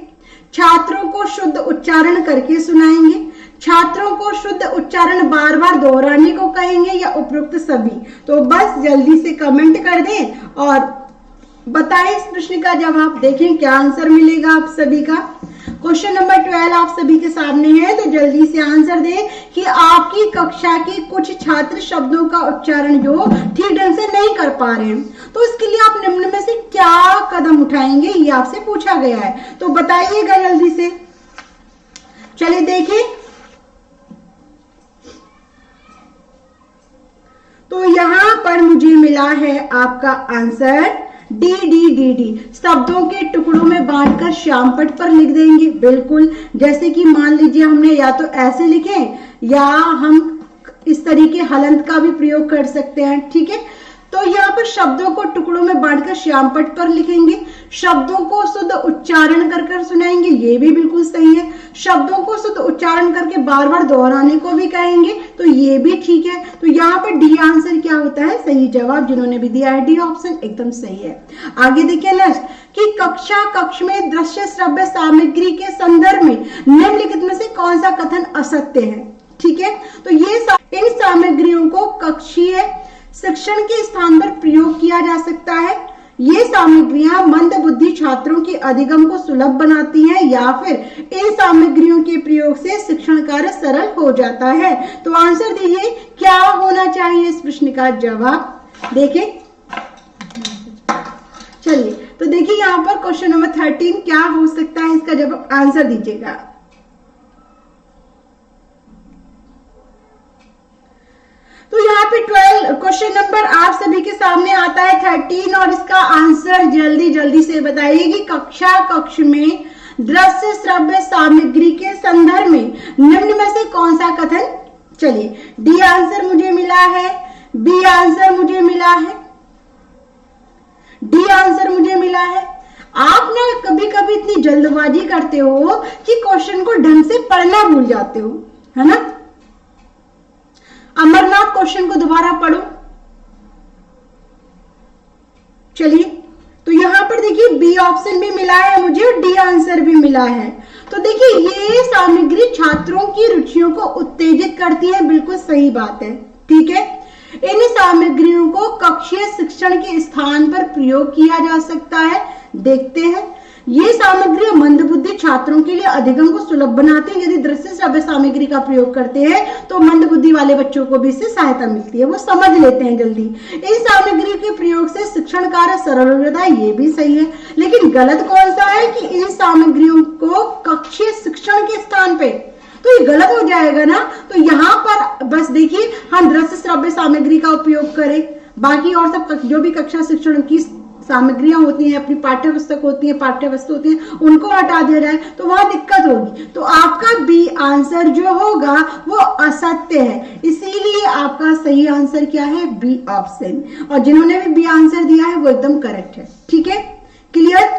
छात्रों को शुद्ध उच्चारण करके सुनाएंगे, छात्रों को शुद्ध उच्चारण बार बार दोहराने को कहेंगे या उपरोक्त सभी? तो बस जल्दी से कमेंट कर दें और बताएं इस प्रश्न का जवाब। देखें क्या आंसर मिलेगा आप सभी का। क्वेश्चन नंबर 12 आप सभी के सामने है, तो जल्दी से आंसर दें कि आपकी कक्षा के कुछ छात्र शब्दों का उच्चारण जो ठीक ढंग से नहीं कर पा रहे हैं, तो इसके लिए आप निम्न में से क्या कदम उठाएंगे, ये आपसे पूछा गया है। तो बताइएगा जल्दी से। चलिए देखें, तो यहां पर मुझे मिला है आपका आंसर डी। शब्दों के टुकड़ों में बांटकर श्यामपट्ट पर लिख देंगे। बिल्कुल, जैसे कि मान लीजिए हमने या तो ऐसे लिखे या हम इस तरीके हलंत का भी प्रयोग कर सकते हैं। ठीक है, तो यहाँ पर शब्दों को टुकड़ों में बांटकर श्यामपट्ट पर लिखेंगे। शब्दों को शुद्ध उच्चारण कर सुनाएंगे, ये भी बिल्कुल सही है। शब्दों को शुद्ध उच्चारण करके बार बार दोहराने को भी कहेंगे, तो ये भी ठीक है। तो यहाँ पर डी आंसर क्या होता है, सही जवाब। जिन्होंने भी दिया है डी ऑप्शन एकदम सही है। आगे देखिए नेक्स्ट कि कक्ष में दृश्य श्रव्य सामग्री के संदर्भ में निम्नलिखित में से कौन सा कथन असत्य है। ठीक है, तो ये इन सामग्रियों को कक्षीय शिक्षण के स्थान पर प्रयोग किया जा सकता है। ये सामग्रियां मंद बुद्धि छात्रों के अधिगम को सुलभ बनाती हैं या फिर इन सामग्रियों के प्रयोग से शिक्षण कार्य सरल हो जाता है। तो आंसर दीजिए क्या होना चाहिए इस प्रश्न का जवाब। देखें, चलिए तो देखिए यहाँ पर क्वेश्चन नंबर 13 क्या हो सकता है, इसका जवाब आंसर दीजिएगा। तो यहाँ पे 12 क्वेश्चन नंबर आप सभी के सामने आता है 13 और इसका आंसर जल्दी से बताइए कि कक्ष में दृश्य श्रव्य सामग्री के संदर्भ में निम्न में से कौन सा कथन। चलिए डी आंसर मुझे मिला है, बी आंसर मुझे मिला है, डी आंसर मुझे मिला है। आप ना कभी कभी इतनी जल्दबाजी करते हो कि क्वेश्चन को ढंग से पढ़ना भूल जाते हो, है ना। अमरनाथ क्वेश्चन को दोबारा पढ़ो। चलिए, तो यहां पर देखिए बी ऑप्शन भी मिला है मुझे और डी आंसर भी मिला है। तो देखिए ये सामग्री छात्रों की रुचियों को उत्तेजित करती है, बिल्कुल सही बात है। ठीक है, इन सामग्रियों को कक्षीय शिक्षण के स्थान पर प्रयोग किया जा सकता है। देखते हैं, ये सामग्री मंदबुद्धि छात्रों के लिए अधिगम को सुलभ बनाती है। यदि दृश्य श्रव्य सामग्री का प्रयोग करते हैं तो मंदबुद्धि वाले बच्चों को भी इससे सहायता मिलती है, वो समझ लेते हैं जल्दी। इस सामग्री के प्रयोग से शिक्षण कार्य सरल हो जाता है, ये भी सही है। लेकिन गलत कौन सा है कि इन सामग्रियों को कक्षीय शिक्षण के स्थान पे, तो ये गलत हो जाएगा ना। तो यहाँ पर बस देखिए हम दृश्य श्रव्य सामग्री का उपयोग करें, बाकी और सब जो भी कक्षा शिक्षण की सामग्रियां होती हैं, अपनी पाठ्य पुस्तक होती है, पाठ्य वस्तु होती है, उनको हटा दिया जाए तो वहां दिक्कत होगी। तो आपका बी आंसर जो होगा वो असत्य है, इसीलिए आपका सही आंसर क्या है, बी ऑप्शन। और जिन्होंने भी बी आंसर दिया है वो एकदम करेक्ट है। ठीक है, क्लियर।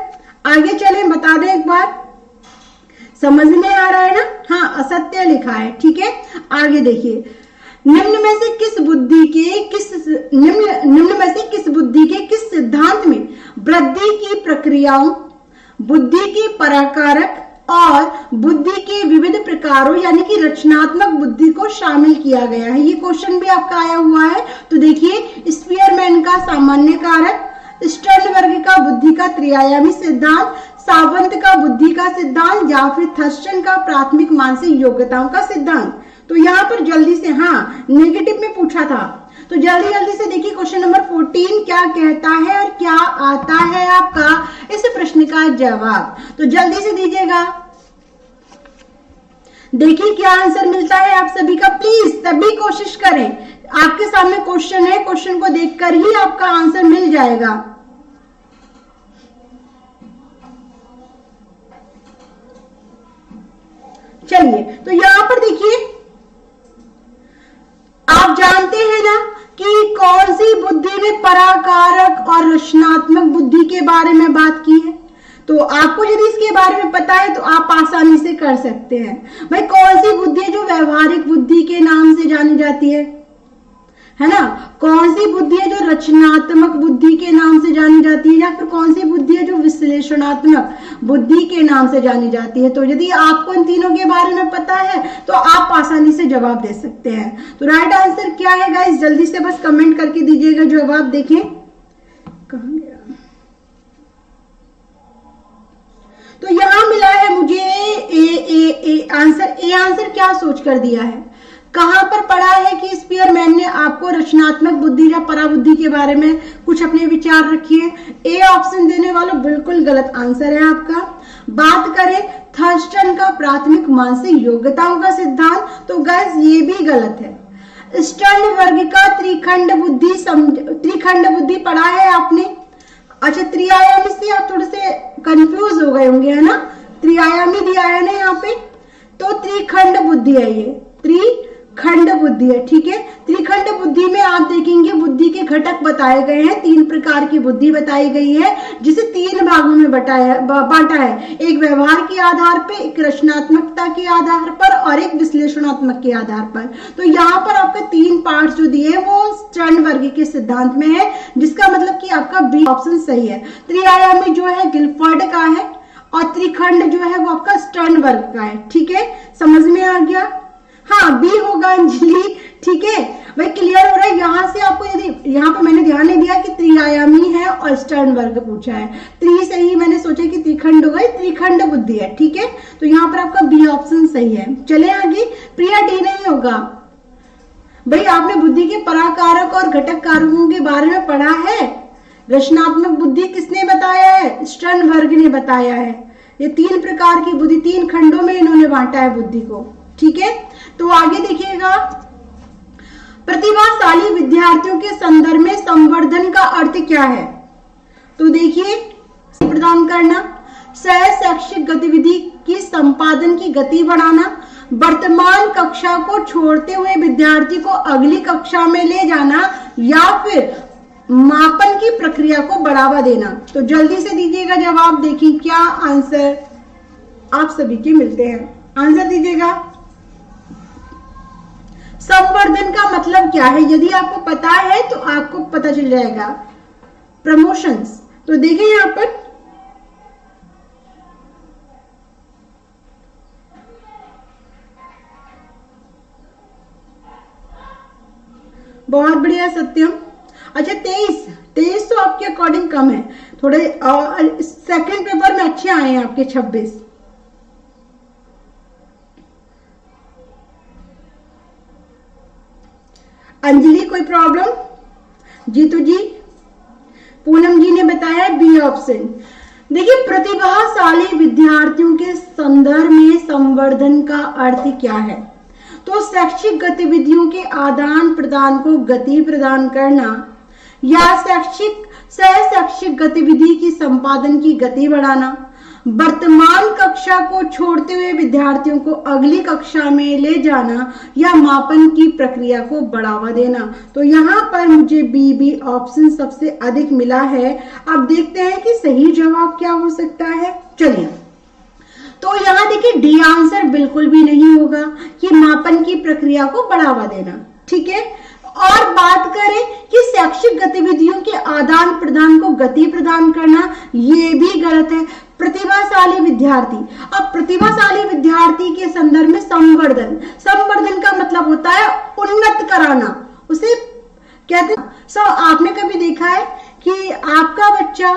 आगे चलें, बता दें एक बार, समझ में आ रहा है ना। हाँ, असत्य लिखा है। ठीक है, आगे देखिए, निम्न में से किस बुद्धि के किस सिद्धांत में वृद्धि की प्रक्रियाओं, बुद्धि के पराकारक और बुद्धि के विविध प्रकारों यानी कि रचनात्मक बुद्धि को शामिल किया गया है। ये क्वेश्चन भी आपका आया हुआ है। तो देखिए, स्पीयरमैन का सामान्य कारक, स्टर्नबर्ग का बुद्धि का त्रिआयामी सिद्धांत, सावंत का बुद्धि का सिद्धांत या फिर थर्स्टन का प्राथमिक मानसिक योग्यताओं का सिद्धांत। तो यहाँ पर जल्दी से, हाँ नेगेटिव में पूछा था, तो जल्दी से देखिए क्वेश्चन नंबर 14 क्या कहता है और क्या आता है आपका इस प्रश्न का जवाब। तो जल्दी से दीजिएगा, देखिए क्या आंसर मिलता है आप सभी का। प्लीज तभी कोशिश करें, आपके सामने क्वेश्चन है, क्वेश्चन को देखकर ही आपका आंसर मिल जाएगा। चलिए, तो यहां पर देखिए, आप जानते हैं ना कि कौन सी बुद्धि ने पराकारक और रचनात्मक बुद्धि के बारे में बात की है। तो आपको यदि इसके बारे में पता है तो आप आसानी से कर सकते हैं। भाई कौन सी बुद्धि है जो व्यवहारिक बुद्धि के नाम से जानी जाती है है ना। कौन सी बुद्धि है जो रचनात्मक बुद्धि के नाम से जानी जाती है, या फिर कौन सी बुद्धि है जो विश्लेषणात्मक बुद्धि के नाम से जानी जाती है। तो यदि आपको इन तीनों के बारे में पता है तो आप आसानी से जवाब दे सकते हैं। तो राइट आंसर क्या है गाइस, जल्दी से बस कमेंट करके दीजिएगा जवाब। देखें कहां गया, तो यहां मिला है मुझे ए आंसर। ए आंसर क्या सोच कर दिया है, कहां पर पढ़ा है कि स्पीयरमैन ने आपको रचनात्मक बुद्धि या पराबुद्धि के बारे में कुछ अपने विचार रखिए। ए ऑप्शन देने वालों बिल्कुल गलत आंसर है आपका। बात करें थर्स्टन का प्राथमिक मानसिक योग्यताओं का सिद्धांत, तो गाइस ये भी गलत है। स्टर्नबर्ग का त्रिखंड बुद्धि पढ़ा है आपने। अच्छा, त्रिआयामी से आप थोड़े से कंफ्यूज हो गए होंगे, है ना। त्रिआयामी दिया है ना यहाँ पे, तो त्रिखंड बुद्धि है, ये त्रिखंड बुद्धि है, ठीक है। त्रिखंड बुद्धि में आप देखेंगे बुद्धि के घटक बताए गए हैं, 3 प्रकार की बुद्धि बताई गई है, जिसे 3 भागों में बांटा है। एक व्यवहार के आधार पर, एक रचनात्मकता के आधार पर और एक विश्लेषणात्मक के आधार पर। तो यहाँ पर आपका 3 पार्ट जो दिए वो स्टर्नबर्ग के सिद्धांत में है, जिसका मतलब कि आपका बी ऑप्शन सही है। त्रिआयामी जो है गिलफर्ड का है और त्रिखंड जो है वो आपका स्टर्नबर्ग का है, ठीक है। समझ में आ गया, हाँ बी होगा अंजलि, ठीक है भाई, क्लियर हो रहा है। यहाँ से आपको यदि यहाँ पे मैंने ध्यान नहीं दिया कि त्रिआयामी है और स्टर्नबर्ग पूछा है, त्रि से ही मैंने सोचा कि त्रिखंड होगा, त्रिखंड बुद्धि है, ठीक है। तो यहाँ पर आपका बी ऑप्शन सही है। चले आगे, प्रिया डी नहीं होगा भाई। आपने बुद्धि के पराकारक और घटक कारकों के बारे में पढ़ा है। रचनात्मक बुद्धि किसने बताया है, स्टर्नबर्ग ने बताया है। ये 3 प्रकार की बुद्धि, 3 खंडों में इन्होंने बांटा है बुद्धि को, ठीक है। तो आगे देखिएगा, प्रतिभाशाली विद्यार्थियों के संदर्भ में संवर्धन का अर्थ क्या है। तो देखिए, प्रदान करना, सह शैक्षिक गतिविधि की संपादन की गति बढ़ाना, वर्तमान कक्षा को छोड़ते हुए विद्यार्थी को अगली कक्षा में ले जाना, या फिर मापन की प्रक्रिया को बढ़ावा देना। तो जल्दी से दीजिएगा जवाब। देखिए क्या आंसर आप सभी के मिलते हैं, आंसर दीजिएगा। संवर्धन का मतलब क्या है, यदि आपको पता है तो आपको पता चल जाएगा। प्रमोशंस, तो देखिए यहां पर बहुत बढ़िया सत्यम। अच्छा 23 तो आपके अकॉर्डिंग कम है थोड़े, सेकंड पेपर में अच्छे आए हैं आपके 26। अंजलि कोई प्रॉब्लम, जीतू जी, पूनम जी ने बताया बी ऑप्शन। देखिए, प्रतिभाशाली विद्यार्थियों के संदर्भ में संवर्धन का अर्थ क्या है, तो शैक्षिक गतिविधियों के आदान प्रदान को गति प्रदान करना, या सह शैक्षिक गतिविधि की संपादन की गति बढ़ाना, वर्तमान कक्षा को छोड़ते हुए विद्यार्थियों को अगली कक्षा में ले जाना, या मापन की प्रक्रिया को बढ़ावा देना। तो यहाँ पर मुझे बी ऑप्शन सबसे अधिक मिला है। अब देखते हैं कि सही जवाब क्या हो सकता है। चलिए, तो यहाँ देखिए डी आंसर बिल्कुल भी नहीं होगा कि मापन की प्रक्रिया को बढ़ावा देना, ठीक है। और बात करें कि शैक्षिक गतिविधियों के आदान प्रदान को गति प्रदान करना, ये भी गलत है। प्रतिभाशाली विद्यार्थी, अब प्रतिभाशाली विद्यार्थी के संदर्भ में संवर्धन का मतलब होता है उन्नत कराना, उसे कहते हैं। आपने कभी देखा है कि आपका बच्चा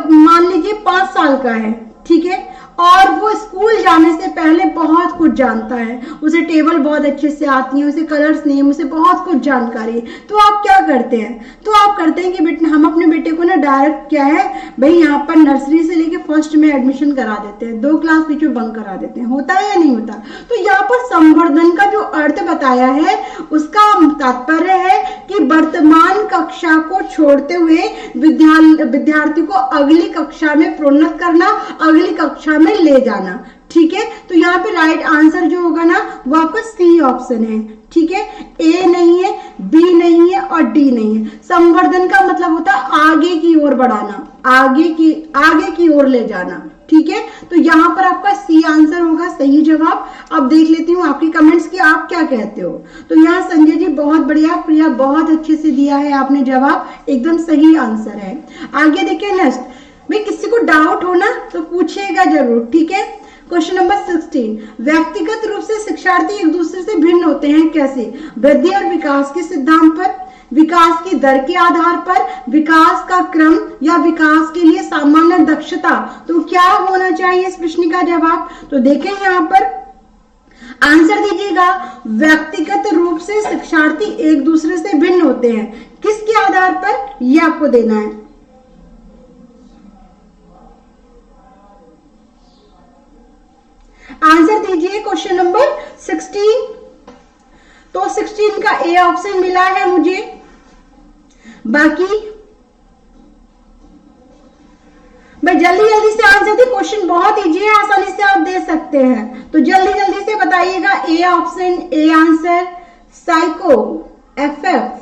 मान लीजिए 5 साल का है, ठीक है, और वो स्कूल जाने से पहले बहुत कुछ जानता है, उसे टेबल बहुत अच्छे से आती है, उसे कलर्स नेम, उसे बहुत कुछ जानकारी है। तो आप क्या करते हैं, तो आप करते हैं कि बेटा हम अपने बेटे को ना डायरेक्ट क्या है भाई यहाँ पर नर्सरी से लेके फर्स्ट में एडमिशन करा देते हैं, 2 क्लास बीच में बंक करा देते हैं। होता है या नहीं होता। तो यहाँ पर संवर्धन का जो अर्थ बताया है उसका तात्पर्य है कि वर्तमान कक्षा को छोड़ते हुए विद्यार्थी को अगली कक्षा में प्रोन्नत करना, अगली कक्षा में ले जाना, ठीक है। तो यहाँ पे राइट आंसर जो होगा ना वो आपका सी ऑप्शन है, ठीक है। ए नहीं है, बी नहीं है और डी नहीं है। संवर्धन का मतलब होता है आगे की ओर बढ़ाना, आगे की ओर ले जाना। ठीक है, तो यहाँ पर आपका सी आंसर होगा सही जवाब। अब देख लेती हूँ आपकी कमेंट्स की, आप क्या कहते हो। तो यहाँ संजय जी बहुत बढ़िया, प्रिया बहुत अच्छे से दिया है आपने जवाब, एकदम सही आंसर है। आगे देखिए नेक्स्ट, भाई किसी को डाउट हो ना तो पूछिएगा जरूर। ठीक है, क्वेश्चन नंबर 16, व्यक्तिगत रूप से शिक्षार्थी एक दूसरे से भिन्न होते हैं कैसे? वृद्धि और विकास के सिद्धांत पर, विकास की दर के आधार पर, विकास का क्रम, या विकास के लिए सामान्य दक्षता। तो क्या होना चाहिए इस प्रश्न का जवाब? तो देखें यहाँ पर आंसर दीजिएगा। व्यक्तिगत रूप से शिक्षार्थी एक दूसरे से भिन्न होते हैं, किसके आधार पर, यह आपको देना है। आंसर दीजिए क्वेश्चन नंबर 16। तो 16 का ए ऑप्शन मिला है मुझे। बाकी भाई जल्दी जल्दी से आंसर दे, क्वेश्चन बहुत इजी है, आसानी से आप दे सकते हैं। तो जल्दी जल्दी से बताइएगा। A option, A answer, psycho, FF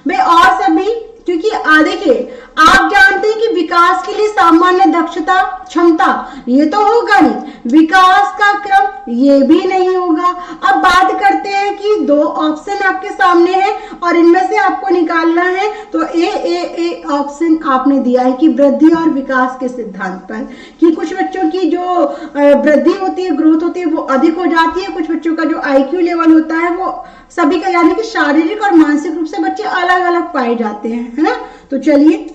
भाई और सभी, क्योंकि देखिए आप जानते हैं कि विकास के लिए सामान्य दक्षता क्षमता ये तो होगा नहीं, विकास का क्रम ये भी नहीं होगा। अब बात करते हैं कि दो ऑप्शन आपके सामने है और इनमें से आपको निकालना है। तो ए ऑप्शन आपने दिया है कि वृद्धि और विकास के सिद्धांत पर, कि कुछ बच्चों की जो वृद्धि होती है, ग्रोथ होती है, वो अधिक हो जाती है। कुछ बच्चों का जो आईक्यू लेवल होता है वो सभी का, यानी कि शारीरिक और मानसिक रूप से बच्चे अलग अलग पाए जाते हैं, है ना। तो चलिए,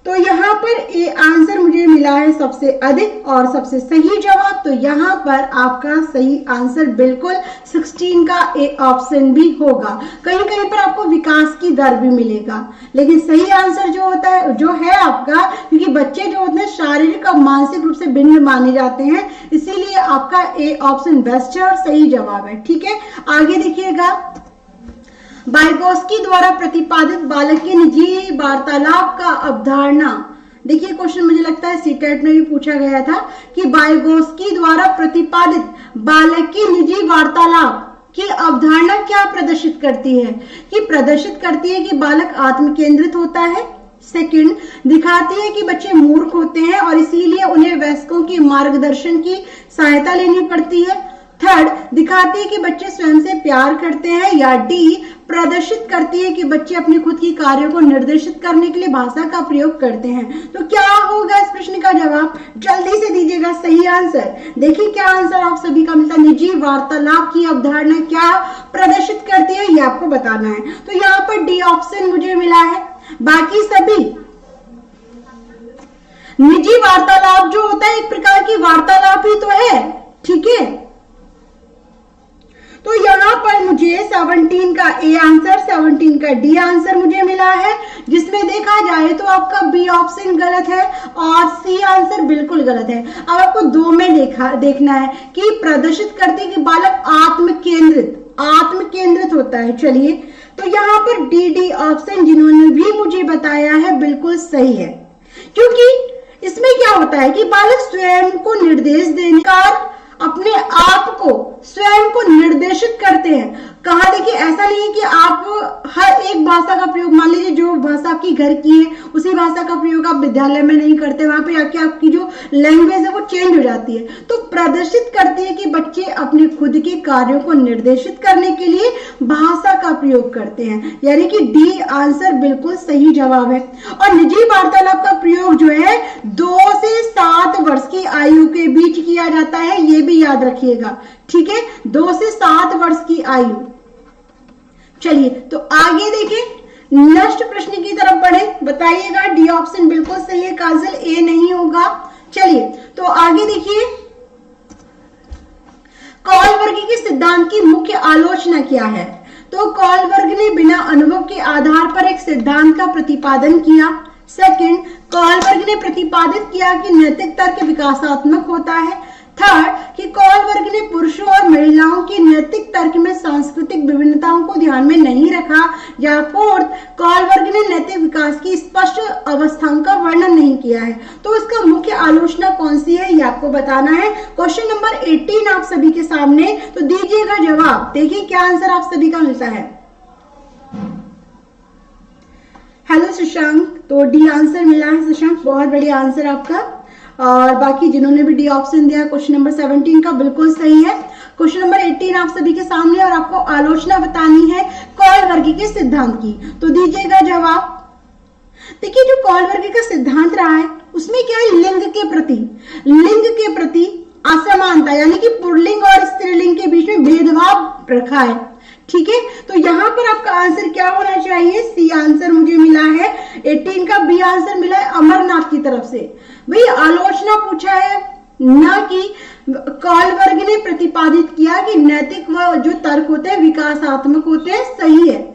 तो यहाँ पर ए आंसर मुझे मिला है सबसे अधिक और सबसे सही जवाब। तो यहाँ पर आपका सही आंसर बिल्कुल 16 का ए ऑप्शन भी होगा। कहीं कहीं पर आपको विकास की दर भी मिलेगा, लेकिन सही आंसर जो होता है, जो है आपका, क्योंकि बच्चे जो होते हैं शारीरिक और मानसिक रूप से भिन्न माने जाते हैं, इसीलिए आपका ए ऑप्शन बेस्ट है और सही जवाब है। ठीक है, आगे देखिएगा। वाइगोस्की द्वारा प्रतिपादित बालक की निजी वार्तालाप का अवधारणा। देखिए क्वेश्चन मुझे लगता है सीटेट में भी पूछा गया था कि वाइगोस्की द्वारा प्रतिपादित बालक की निजी वार्तालाप की अवधारणा क्या प्रदर्शित करती है? कि प्रदर्शित करती है कि बालक आत्म केंद्रित होता है। सेकंड, दिखाती है कि बच्चे मूर्ख होते हैं और इसीलिए उन्हें वयस्कों की मार्गदर्शन की सहायता लेनी पड़ती है। थर्ड, दिखाती है कि बच्चे स्वयं से प्यार करते हैं। या डी, प्रदर्शित करती है कि बच्चे अपने खुद की कार्यों को निर्देशित करने के लिए भाषा का प्रयोग करते हैं। तो क्या होगा इस प्रश्न का जवाब? जल्दी से दीजिएगा सही आंसर। देखिए क्या आंसर आप सभी का मिलता है। निजी वार्तालाप की अवधारणा क्या प्रदर्शित करती है, ये आपको बताना है। तो यहाँ पर डी ऑप्शन मुझे मिला है। बाकी सभी निजी वार्तालाप जो होता है एक प्रकार की वार्तालाप ही तो है। ठीक है, तो यहाँ पर मुझे 17 का ए आंसर, 17 का डी आंसर मुझे मिला है, जिसमें देखा जाए तो आपका बी ऑप्शन गलत है और सी आंसर बिल्कुल गलत है। अब आपको दो में देखना है कि प्रदर्शित करते कि बालक आत्म केंद्रित होता है। चलिए, तो यहाँ पर डी ऑप्शन जिन्होंने भी मुझे बताया है बिल्कुल सही है, क्योंकि इसमें क्या होता है कि बालक स्वयं को निर्देश देने का, अपने आप को स्वयं को निर्देशित करते हैं। कहा देखिए, ऐसा नहीं है कि आप हर एक भाषा का प्रयोग, मान लीजिए जो भाषा आपकी घर की है उसी भाषा का प्रयोग आप विद्यालय में नहीं करते, वहां पे आके आपकी जो लैंग्वेज है वो चेंज हो जाती है। तो प्रदर्शित करती है कि बच्चे अपने खुद के कार्यों को निर्देशित करने के लिए भाषा का प्रयोग करते हैं, यानी कि डी आंसर बिल्कुल सही जवाब है। और निजी वार्तालाप का प्रयोग जो है 2 से 7 वर्ष की आयु के बीच किया जाता है, ये भी याद रखिएगा। ठीक है, 2 से 7 वर्ष की आयु। चलिए, तो आगे देखें, नेक्स्ट प्रश्न की तरफ बढ़े। बताइएगा, डी ऑप्शन बिल्कुल सही है, काजल ए नहीं होगा। चलिए, तो आगे देखिए, कॉलबर्ग के सिद्धांत की मुख्य आलोचना क्या है? तो कॉलबर्ग ने बिना अनुभव के आधार पर एक सिद्धांत का प्रतिपादन किया। सेकंड, कॉलबर्ग ने प्रतिपादित किया कि नैतिक तर्क विकासात्मक होता है। थर्ड, कि कॉलबर्ग ने पुरुषों और महिलाओं की नैतिक तर्क में सांस्कृतिक विभिन्नताओं को ध्यान में नहीं रखा। या फोर्थ, कॉलबर्ग ने नैतिक विकास की स्पष्ट अवस्थाओं का वर्णन नहीं किया है। तो इसका मुख्य आलोचना कौन सी है, ये आपको बताना है। क्वेश्चन नंबर 18 आप सभी के सामने, तो दीजिएगा जवाब। देखिए क्या आंसर आप सभी का मिलता है। हेलो शशांक, तो डी आंसर मिला है शशांक, बहुत बढ़िया आंसर आपका। और बाकी जिन्होंने भी डी ऑप्शन दिया, क्वेश्चन नंबर 17 का बिल्कुल सही है। क्वेश्चन नंबर 18 आप सभी के सामने, और आपको आलोचना बतानी है कॉलवर्गी के सिद्धांत की, तो दीजिएगा जवाब। देखिए, जो कॉलवर्गी का सिद्धांत रहा है उसमें क्या है, लिंग के प्रति असमानता, यानी कि पुल्लिंग और स्त्रीलिंग के बीच में भेदभाव रखा है। ठीक है, तो यहाँ पर आपका आंसर क्या होना चाहिए, सी आंसर मुझे मिला है। 18 का बी आंसर मिला है अमरनाथ की तरफ से। भाई आलोचना पूछा है, ना कि कॉलवर्ग ने प्रतिपादित किया कि नैतिक व जो तर्क होते हैं विकासात्मक होते हैं, सही है।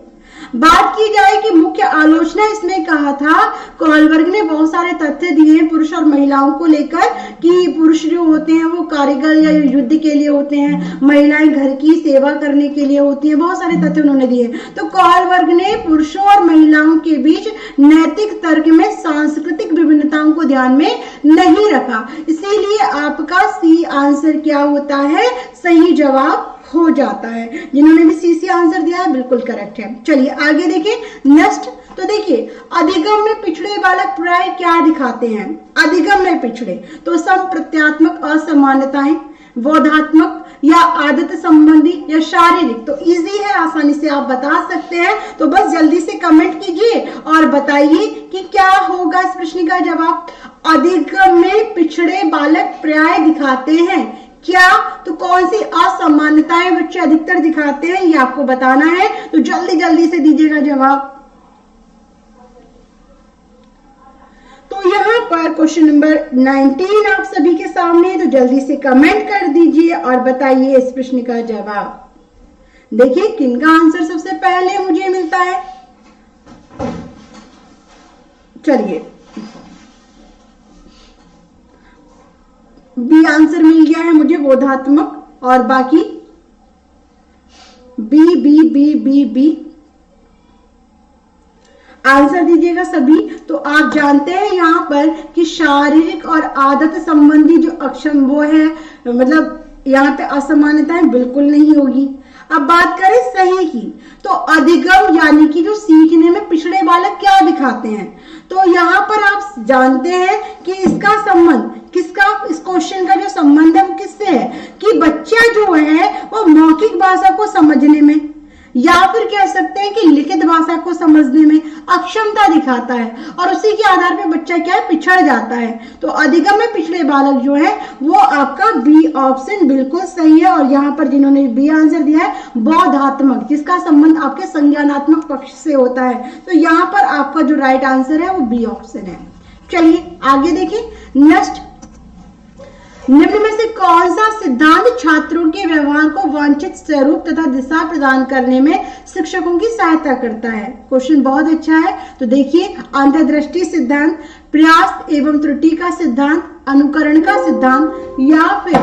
बात की जाए कि मुख्य आलोचना इसमें कहा था, कॉलवर्ग ने बहुत सारे तथ्य दिए हैं पुरुष और महिलाओं को लेकर, कि पुरुष जो होते हैं वो कारीगर या युद्ध के लिए होते हैं, महिलाएं घर की सेवा करने के लिए होती हैं, बहुत सारे तथ्य उन्होंने दिए। तो कॉलवर्ग ने पुरुषों और महिलाओं के बीच नैतिक तर्क में सांस्कृतिक विभिन्नताओं को ध्यान में नहीं रखा, इसीलिए आपका सी आंसर क्या होता है, सही जवाब हो जाता है। जिन्होंने भी सी आंसर दिया है बिल्कुल करेक्ट है। चलिए आगे देखिए नेक्स्ट। तो देखिए, अधिगम में पिछड़े बालक प्राय क्या दिखाते हैं, अधिगम में पिछड़े तो संप्रत्यात्मक असमानताएं, बोधात्मक या आदत संबंधी या शारीरिक, तो इजी है, आसानी से आप बता सकते हैं। तो बस जल्दी से कमेंट कीजिए और बताइए कि क्या होगा इस प्रश्न का जवाब। अधिगम में पिछड़े बालक प्राय दिखाते हैं क्या, तो कौन सी असमानताएं बच्चे अधिकतर दिखाते हैं, ये आपको बताना है। तो जल्दी जल्दी से दीजिएगा जवाब। तो यहाँ पर क्वेश्चन नंबर 19 आप सभी के सामने, तो जल्दी से कमेंट कर दीजिए और बताइए इस प्रश्न का जवाब। देखिए किनका आंसर सबसे पहले मुझे मिलता है। चलिए, बी आंसर मिल गया है मुझे, बोधात्मक, और बाकी B B B B B answer दीजिएगा सभी। तो आप जानते हैं यहाँ पर कि शारीरिक और आदत संबंधी जो अक्षम वो है, मतलब यहाँ पे असमानताएं बिल्कुल नहीं होगी। अब बात करें सही की, तो अधिगम यानी कि जो सीखने में पिछड़े बालक क्या दिखाते हैं, तो यहाँ पर आप जानते हैं कि इसका संबंध किसका, इस क्वेश्चन का जो संबंध है वो किससे है, कि बच्चा जो है वो मौखिक भाषा को समझने में या फिर कह सकते हैं कि लिखित भाषा को समझने में अक्षमता दिखाता है, और उसी के आधार पर बच्चा क्या है, पिछड़ जाता है। तो अधिगम में पिछड़े बालक जो है वो आपका बी ऑप्शन बिल्कुल सही है। और यहाँ पर जिन्होंने बी आंसर दिया है, बोधात्मक, जिसका संबंध आपके संज्ञानात्मक पक्ष से होता है, तो यहाँ पर आपका जो राइट आंसर है वो बी ऑप्शन है। चलिए आगे देखिए नेक्स्ट। निम्न में से कौन सा सिद्धांत छात्रों के व्यवहार को वांछित स्वरूप तथा दिशा प्रदान करने में शिक्षकों की सहायता करता है। क्वेश्चन बहुत अच्छा है। तो देखिए, अंतर्दृष्टि सिद्धांत, प्रयास एवं त्रुटि का सिद्धांत, अनुकरण का सिद्धांत, या फिर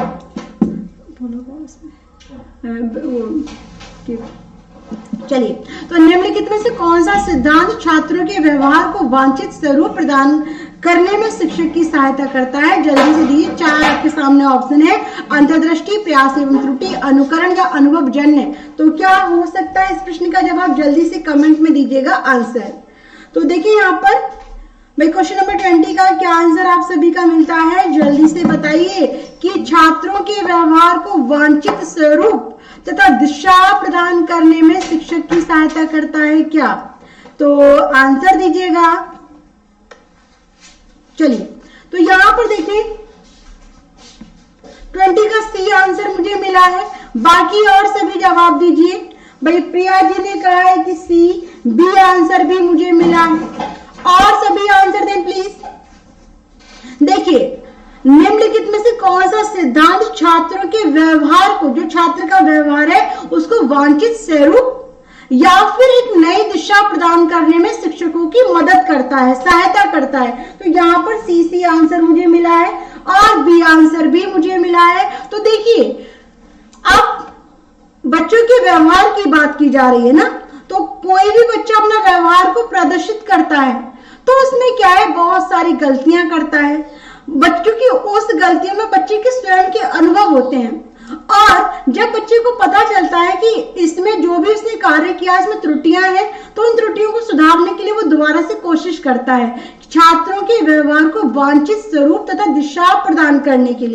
चलिए, तो निम्नलिखित में से कौन सा सिद्धांत छात्रों के व्यवहार को वांछित स्वरूप प्रदान करने में शिक्षक की सहायता करता है। जल्दी से दीजिए, चार आपके सामने ऑप्शन है, अंतर्दृष्टि, प्रयास एवं त्रुटि, अनुकरण या अनुभव जन्य। तो क्या हो सकता है इस प्रश्न का जवाब, जल्दी से कमेंट में दीजिएगा आंसर। तो देखिए यहाँ पर भाई क्वेश्चन नंबर 20 का क्या आंसर आप सभी का मिलता है, जल्दी से बताइए कि छात्रों के व्यवहार को वांछित स्वरूप तथा दिशा प्रदान करने में शिक्षक की सहायता करता है क्या, तो आंसर दीजिएगा। चलिए, तो यहां पर देखिए 20 का सी आंसर मुझे मिला है, बाकी और सभी जवाब दीजिए। भाई प्रिया जी ने कहा है कि सी, बी आंसर भी मुझे मिला है, और सभी आंसर दें प्लीज। देखिए, निम्नलिखित में से कौन सा सिद्धांत छात्रों के व्यवहार को, जो छात्र का व्यवहार है उसको वांछित स्वरूप या फिर एक नई दिशा प्रदान करने में शिक्षकों की मदद करता है, सहायता करता है। तो यहाँ पर सी आंसर मुझे मिला है और बी आंसर भी मुझे मिला है। तो देखिए, अब बच्चों के व्यवहार की बात की जा रही है ना, तो कोई भी बच्चा अपना व्यवहार को प्रदर्शित करता है तो उसमें क्या है, बहुत सारी गलतियां करता है। बच्चों की उस गलतियों में बच्चे के स्वयं के अनुभव होते हैं, और और जब बच्चे को पता चलता है कि इसमें जो भी उसने कार्य किया इसमें त्रुटियां हैं, तो उन त्रुटियों को सुधारने के लिए वो दोबारा से कोशिश करता है। छात्रों के व्यवहार को वांछित स्वरूप तथा दिशा प्रदान करने के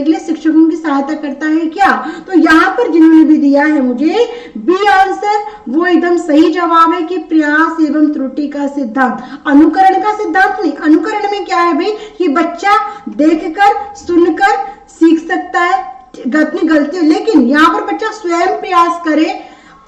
लिए शिक्षकों की सहायता करता है क्या? तो यहाँ पर जिन्होंने भी दिया है मुझे बी आंसर, वो एकदम सही जवाब है कि प्रयास एवं त्रुटि का सिद्धांत। अनुकरण का सिद्धांत नहीं, अनुकरण में क्या है भाई कि बच्चा देखकर सुनकर सीख सकता है अपनी गलती, लेकिन यहाँ पर बच्चा स्वयं प्रयास करे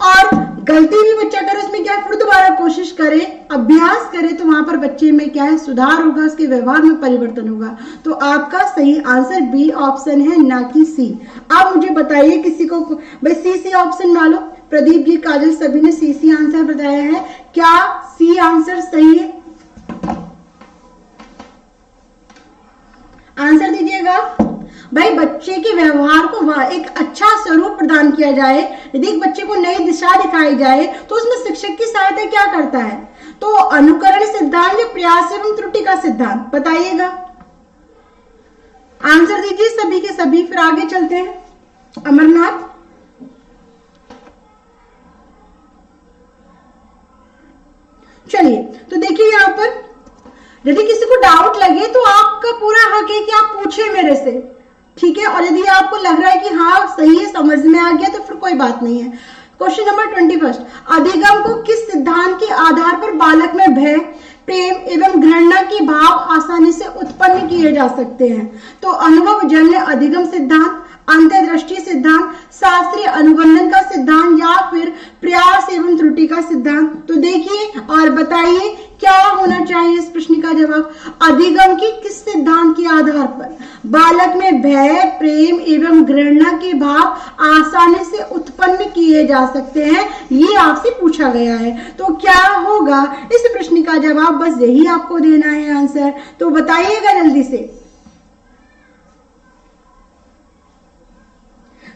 और गलती भी बच्चा करे उसमें क्या है फिर दोबारा कोशिश करे, अभ्यास करे, तो वहां पर बच्चे में क्या है सुधार होगा, उसके व्यवहार में परिवर्तन होगा। तो आपका सही आंसर बी ऑप्शन है, ना कि सी। आप मुझे बताइए किसी को भाई सी ऑप्शन डालो। प्रदीप जी, काजल, सभी ने सी आंसर बताया है। क्या सी आंसर सही है? आंसर दीजिएगा भाई। बच्चे के व्यवहार को एक अच्छा स्वरूप प्रदान किया जाए, यदि एक बच्चे को नई दिशा दिखाई जाए तो उसमें शिक्षक की सहायता क्या करता है? तो अनुकरण सिद्धांत या प्रयास एवं त्रुटि का सिद्धांत, बताइएगा। आंसर दीजिए सभी के सभी, फिर आगे चलते हैं। अमरनाथ, चलिए तो देखिए यहाँ पर यदि किसी को डाउट लगे तो आपका पूरा हक है कि आप पूछे मेरे से, ठीक है। और यदि आपको लग रहा है कि हाँ सही है, समझ में आ गया, तो फिर कोई बात नहीं है। क्वेश्चन नंबर 21, अधिगम को किस सिद्धांत के आधार पर बालक में भय, प्रेम एवं घृणा के भाव आसानी से उत्पन्न किए जा सकते हैं? तो अनुभवजन्य अधिगम सिद्धांत, अंतर्दृष्टि सिद्धांत, शास्त्रीय अनुबंधन का सिद्धांत या फिर प्रयास एवं त्रुटि का सिद्धांत? तो देखिए और बताइए क्या होना चाहिए इस प्रश्न का जवाब। अधिगम की किस सिद्धांत के आधार पर बालक में भय, प्रेम एवं घृणा के भाव आसानी से उत्पन्न किए जा सकते हैं, ये आपसे पूछा गया है। तो क्या होगा इस प्रश्न का जवाब? बस यही आपको देना है आंसर, तो बताइएगा जल्दी से।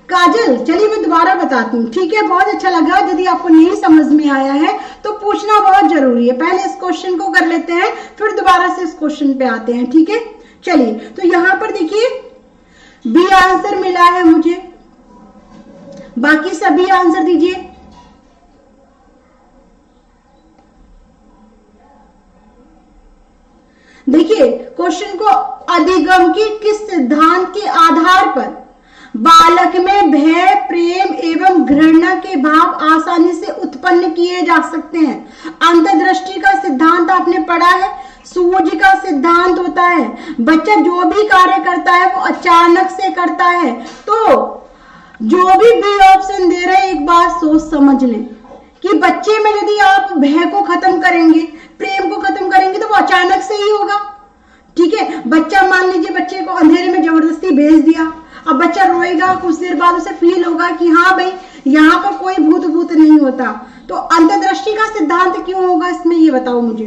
काजल, चलिए मैं दोबारा बताती हूँ, ठीक है। बहुत अच्छा लगा। यदि आपको नहीं समझ में आया है तो पूछना बहुत जरूरी है। पहले इस क्वेश्चन को कर लेते हैं, फिर दोबारा से इस क्वेश्चन पे आते हैं, ठीक है। चलिए तो यहाँ पर देखिए बी आंसर मिला है मुझे, बाकी सभी आंसर दीजिए। देखिए क्वेश्चन को, अधिगम के किस सिद्धांत के आधार पर बालक में भय, प्रेम एवं घृणा के भाव आसानी से उत्पन्न किए जा सकते हैं? अंतर्दृष्टि का सिद्धांत आपने पढ़ा है, सूझ का सिद्धांत होता है, बच्चा जो भी कार्य करता है वो अचानक से करता है। तो जो भी बी ऑप्शन दे रहे हैं एक बार सोच समझ लें कि बच्चे में यदि आप भय को खत्म करेंगे, प्रेम को खत्म करेंगे तो वो अचानक से ही होगा, ठीक है। बच्चा, मान लीजिए बच्चे को अंधेरे में जबरदस्ती भेज दिया, अब बच्चा रोएगा, कुछ देर बाद उसे फील होगा कि हाँ भाई यहाँ पर कोई भूत नहीं होता, तो अंतर्दृष्टि का सिद्धांत क्यों होगा इसमें, ये बताओ मुझे।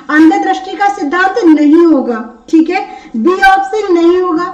अंतर्दृष्टि का सिद्धांत नहीं होगा, ठीक है, बी ऑप्शन नहीं होगा।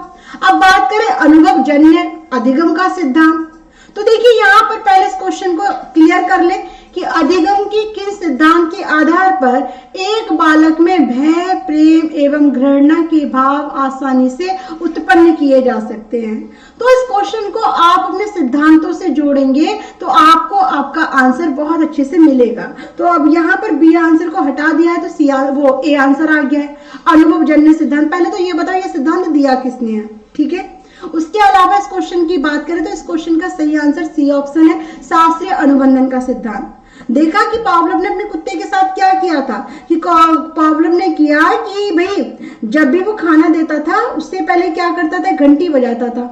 अब बात करें अनुभवजन्य अधिगम का सिद्धांत, तो देखिए यहाँ पर पहले इस क्वेश्चन को क्लियर कर ले कि अधिगम के किन सिद्धांत के आधार पर एक बालक में भय, प्रेम एवं घृणा के भाव आसानी से उत्पन्न किए जा सकते हैं। तो इस क्वेश्चन को आप अपने सिद्धांतों से जोड़ेंगे तो आपको आपका आंसर बहुत अच्छे से मिलेगा। तो अब यहाँ पर बी आंसर को हटा दिया है तो सी वो ए आंसर आ गया है, अनुभवजन्य सिद्धांत। पहले तो ये बताओ ये सिद्धांत दिया किसने है, ठीक है। उसके अलावा इस क्वेश्चन की बात करें तो इस क्वेश्चन का सही आंसर सी ऑप्शन है, शास्त्रीय अनुबंधन का सिद्धांत। देखा कि पावलोव ने अपने कुत्ते के साथ क्या किया था कि पावलोव ने किया कि भाई जब भी वो खाना देता था उससे पहले क्या करता था, घंटी बजाता था,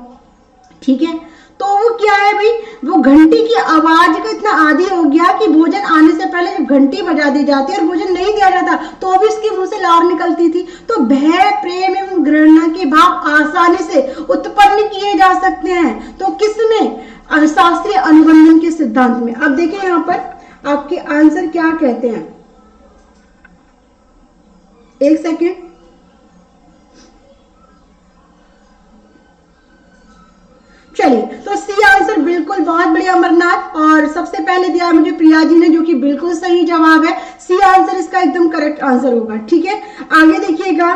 ठीक है। तो वो क्या है भाई, वो घंटी की आवाज का इतना आदी हो गया कि भोजन आने से पहले जब घंटी बजा दी जाती है और भोजन नहीं दिया जाता तो भी उसके मुंह से लार निकलती थी। तो भय, प्रेम एवं घृणा के भाव आसानी से उत्पन्न किए जा सकते हैं। तो किसमें, शास्त्रीय अनुबंधन के सिद्धांत में। अब देखिए यहाँ पर आपके आंसर क्या कहते हैं, एक सेकेंड। चलिए तो सी आंसर बिल्कुल, बहुत बढ़िया अमरनाथ। और सबसे पहले दिया मुझे प्रिया जी ने, जो कि बिल्कुल सही जवाब है, सी आंसर इसका एकदम करेक्ट आंसर होगा, ठीक है। आगे देखिएगा,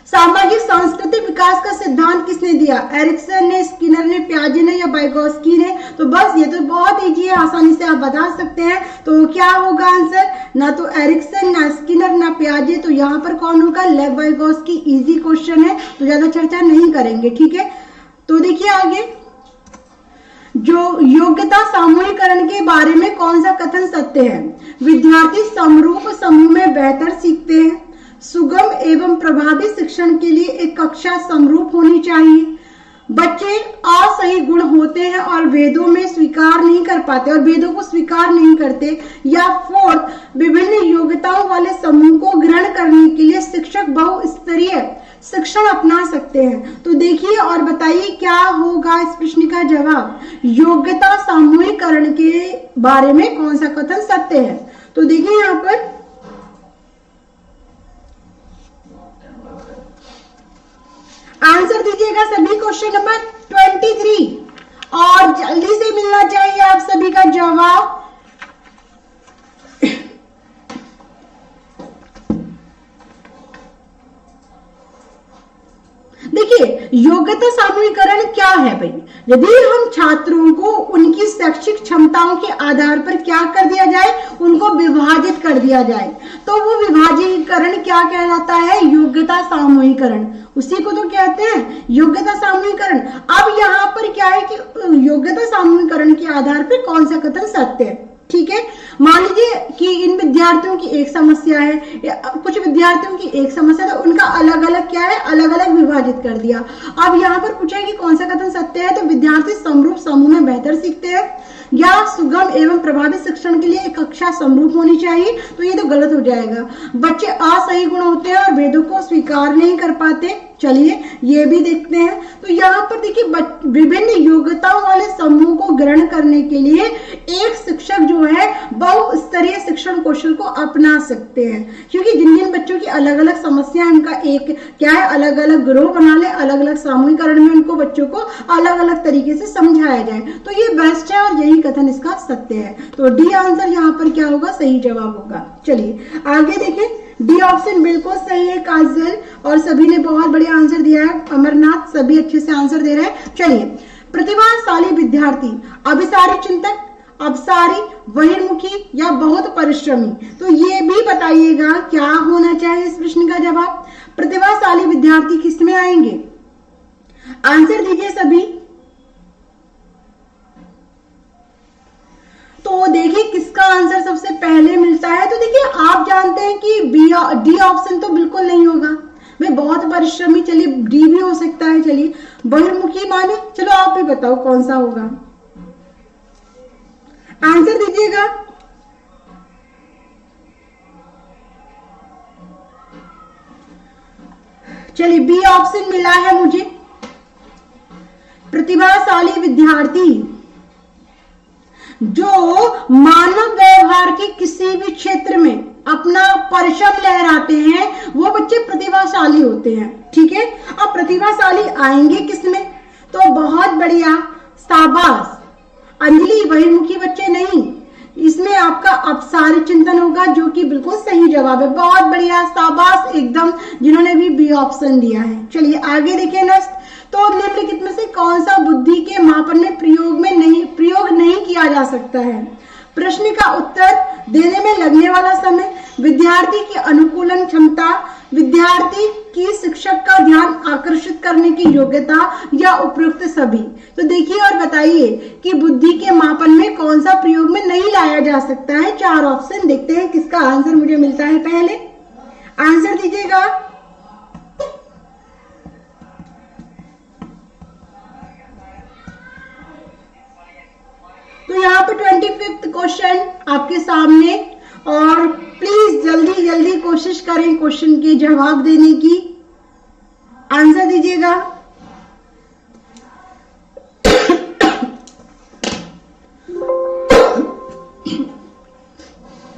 सामाजिक सांस्कृतिक विकास का सिद्धांत किसने दिया? एरिक्सन ने, स्किनर ने, पियाजे ने या वाइगोत्स्की ने? तो बस ये तो बहुत इजी है, आसानी से आप बता सकते हैं। तो क्या होगा आंसर? ना तो एरिक्सन, ना स्किनर, ना पियाजे, तो यहाँ पर कौन होगा? लेव वाइगोत्स्की। इजी क्वेश्चन है तो ज्यादा चर्चा नहीं करेंगे, ठीक है। तो देखिए आगे, जो योग्यता सामूहिकरण के बारे में कौन सा कथन सत्य है? विद्यार्थी समरूप समूह में बेहतर सीखते हैं। सुगम एवं प्रभावी शिक्षण के लिए एक कक्षा समरूप होनी चाहिए। बच्चे असही गुण होते हैं और वेदों में स्वीकार नहीं कर पाते और वेदों को स्वीकार नहीं करते। या फोर्थ, विभिन्न योग्यताओं वाले समूह को ग्रहण करने के लिए शिक्षक बहुस्तरीय शिक्षण अपना सकते हैं। तो देखिए और बताइए क्या होगा इस प्रश्न का जवाब? योग्यता सामूहिकरण के बारे में कौन सा कथन सत्य है? तो देखिए यहाँ पर आंसर दीजिएगा सभी क्वेश्चन नंबर 23 और जल्दी से मिलना चाहिए आप सभी का जवाब। देखिए योग्यता सामूहिकरण क्या है भाई? यदि हम छात्रों को उनकी शैक्षिक क्षमताओं के आधार पर क्या कर दिया जाए? उनको विभाजित कर दिया जाए, तो वो विभाजीकरण क्या कहलाता है? योग्यता सामूहिकरण। उसी को तो कहते हैं योग्यता सामूहिकरण। अब यहाँ पर क्या है कि योग्यता सामूहिकरण के आधार पर कौन सा कथन सत्य है, ठीक है। मान लीजिए कि इन विद्यार्थियों की एक समस्या है, कुछ विद्यार्थियों की एक समस्या, तो उनका अलग अलग क्या है? अलग अलग विभाजित कर दिया। अब यहाँ पर पूछा है कि कौन सा कथन सत्य है? तो विद्यार्थी समरूप समूह में बेहतर सीखते हैं या सुगम एवं प्रभावी शिक्षण के लिए एक कक्षा समरूप होनी चाहिए, तो ये तो गलत हो जाएगा। बच्चे असही गुण होते हैं और वेदों को स्वीकार नहीं कर पाते। चलिए ये भी देखते हैं। तो यहाँ पर देखिए विभिन्न योग्यताओं वाले समूह को ग्रहण करने के लिए एक शिक्षक जो है बहुस्तरीय शिक्षण कौशल को अपना सकते हैं, क्योंकि जिन जिन बच्चों की अलग अलग समस्या है उनका एक क्या है? अलग अलग ग्रोह बना ले, अलग अलग सामूहिकरण में उनको बच्चों को अलग अलग तरीके से समझाया जाए, तो ये बेस्ट है और यही कथन इसका सत्य है। तो डी आंसर यहाँ पर क्या होगा? सही जवाब होगा। चलिए आगे देखें, डी ऑप्शन बिल्कुल सही है काजल, और सभी ने बहुत बढ़िया आंसर दिया है। अमरनाथ सभी अच्छे से आंसर दे रहे हैं। चलिए, प्रतिभाशाली विद्यार्थी अभिसारी चिंतक, अपसारी, बहिर्मुखी या बहुत परिश्रमी? तो ये भी बताइएगा क्या होना चाहिए इस प्रश्न का जवाब? प्रतिभाशाली विद्यार्थी किसमें आएंगे? आंसर दीजिए सभी। तो देखिए किसका आंसर सबसे पहले मिलता है। तो देखिए आप जानते हैं कि डी ऑप्शन तो बिल्कुल नहीं होगा। मैं बहुत परिश्रमी, चलिए डी भी हो सकता है। चलिए बहिर्मुखी माने, चलो आप भी बताओ कौन सा होगा, आंसर दीजिएगा। चलिए बी ऑप्शन मिला है मुझे। प्रतिभाशाली विद्यार्थी जो मानव व्यवहार के किसी भी क्षेत्र में अपना परिश्रम लहराते हैं वो बच्चे प्रतिभाशाली होते हैं, ठीक है। अब प्रतिभाशाली आएंगे किसमें? तो बहुत बढ़िया, शाबाश अंजलि, बहिर्मुखी बच्चे नहीं, इसमें आपका अपसारी चिंतन होगा, जो कि बिल्कुल सही जवाब है। बहुत बढ़िया, शाबाश एकदम, जिन्होंने भी बी ऑप्शन दिया है। चलिए आगे देखिए नेक्स्ट। तो निम्नलिखित में से कौन सा बुद्धि के मापन में प्रयोग नहीं किया जा सकता है? प्रश्न का उत्तर देने में लगने वाला समय, विद्यार्थी की अनुकूलन क्षमता, विद्यार्थी की शिक्षक का ध्यान आकर्षित करने की योग्यता, या उपयुक्त सभी। तो देखिए और बताइए कि बुद्धि के मापन में कौन सा प्रयोग में नहीं लाया जा सकता है। चार ऑप्शन देखते हैं किसका आंसर मुझे मिलता है। पहले आंसर दीजिएगा। तो यहाँ पे 25th क्वेश्चन आपके सामने, और प्लीज जल्दी जल्दी कोशिश करें क्वेश्चन के जवाब देने की। आंसर दीजिएगा।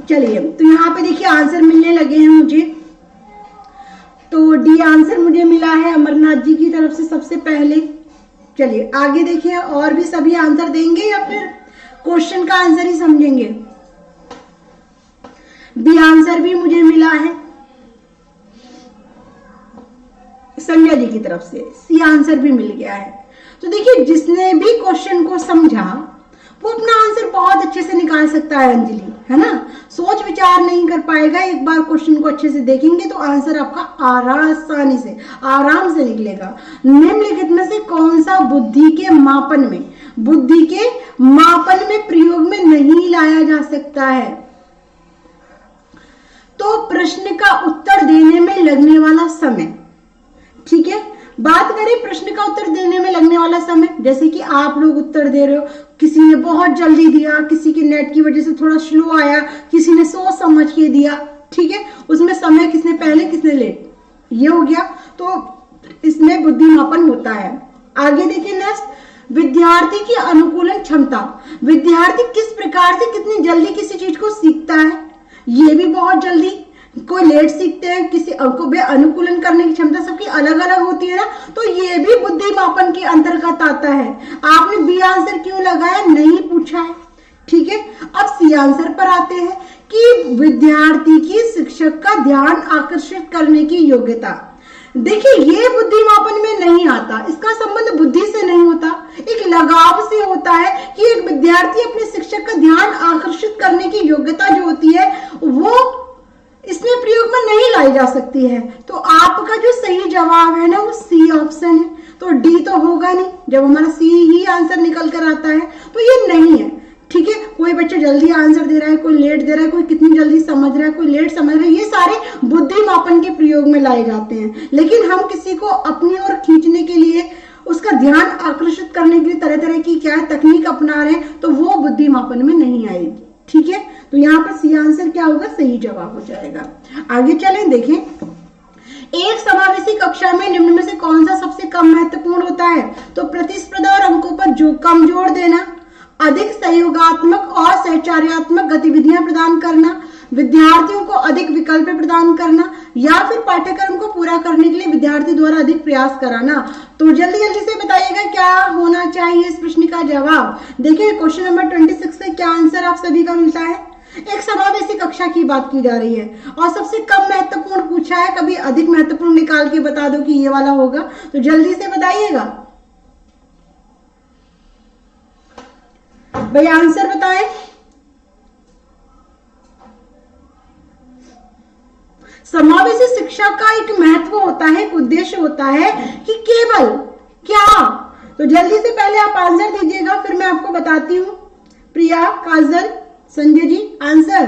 चलिए तो यहाँ पे देखिए आंसर मिलने लगे हैं मुझे। तो डी आंसर मुझे मिला है अमरनाथ जी की तरफ से सबसे पहले। चलिए आगे देखिए, और भी सभी आंसर देंगे या फिर क्वेश्चन का आंसर ही समझेंगे? बी आंसर भी मुझे मिला है। संजय जी की तरफ से सी आंसर भी मिल गया है। तो देखिए, जिसने भी क्वेश्चन को समझा वो अपना आंसर बहुत अच्छे से निकाल सकता है अंजलि, है ना। सोच विचार नहीं कर पाएगा, एक बार क्वेश्चन को अच्छे से देखेंगे तो आंसर आपका आसानी से आराम से निकलेगा। निम्नलिखित में से कौन सा बुद्धि के मापन में प्रयोग में नहीं लाया जा सकता है? तो प्रश्न का उत्तर देने में लगने वाला समय, ठीक है। बात करें प्रश्न का उत्तर देने में लगने वाला समय, जैसे कि आप लोग उत्तर दे रहे हो, किसी ने बहुत जल्दी दिया, किसी के नेट की वजह से थोड़ा स्लो आया, किसी ने सोच समझ के दिया, ठीक है। उसमें समय किसने पहले किसने लेट, ये हो गया। तो इसमें बुद्धिमापन होता है। आगे देखिए नेक्स्ट, विद्यार्थी की अनुकूलन क्षमता। विद्यार्थी किस प्रकार से कितनी जल्दी किसी चीज को सीखता है? ये भी बहुत जल्दी, कोई लेट सीखते हैं, किसी को भी अनुकूलन करने की क्षमता सबकी अलग अलग होती है ना, तो ये भी बुद्धिमापन के अंतर्गत आता है। आपने बी आंसर क्यों लगाया, नहीं पूछा है, ठीक है। अब सी आंसर पर आते हैं कि विद्यार्थी की शिक्षक का ध्यान आकर्षित करने की योग्यता। देखिए, ये बुद्धिमापन में नहीं आता, इसका संबंध बुद्धि से नहीं होता, एक लगाव से होता है कि एक विद्यार्थी अपने शिक्षक का ध्यान आकर्षित करने की योग्यता जो होती है वो इसमें प्रयोग में नहीं लाई जा सकती है। तो आपका जो सही जवाब है ना वो सी ऑप्शन है। तो डी तो होगा नहीं, जब हमारा सी ही आंसर निकल कर आता है तो ये नहीं है, ठीक है। कोई बच्चा जल्दी आंसर दे रहा है, कोई लेट दे रहा है, कोई कितनी जल्दी समझ रहा है, कोई लेट समझ रहा है, ये सारे बुद्धिमापन के प्रयोग में लाए जाते हैं। लेकिन हम किसी को अपनी ओर खींचने के लिए, उसका ध्यान आकर्षित करने के लिए तरह तरह की क्या है तकनीक अपना रहे हैं, तो वो बुद्धिमापन में नहीं आएगी, ठीक है। तो यहाँ पर सी आंसर क्या होगा, सही जवाब हो जाएगा। आगे चलें, देखें, एक समावेशी कक्षा में निम्न में से कौन सा सबसे कम महत्वपूर्ण होता है? तो प्रतिस्पर्धा और अंकों पर जो कम जोर देना, अधिक सहयोगात्मक और सहचार्यात्मक गतिविधियां प्रदान करना, विद्यार्थियों को अधिक विकल्प प्रदान करना, या फिर पाठ्यक्रम को पूरा करने के लिए विद्यार्थी द्वारा अधिक प्रयास कराना। तो जल्दी जल्दी से बताइएगा क्या होना चाहिए इस प्रश्न का जवाब। देखिए, क्वेश्चन नंबर 26 का क्या आंसर आप सभी का मिलता है? एक समावेशी कक्षा की बात की जा रही है और सबसे कम महत्वपूर्ण पूछा है, कभी अधिक महत्वपूर्ण निकाल के बता दो कि ये वाला होगा, तो जल्दी से बताइएगा भाई, आंसर बताएं। समावेशी शिक्षा का एक महत्व होता है, एक उद्देश्य होता है कि केवल क्या, तो जल्दी से पहले आप आंसर दीजिएगा, फिर मैं आपको बताती हूं। प्रिया, काजल, संजय जी, आंसर।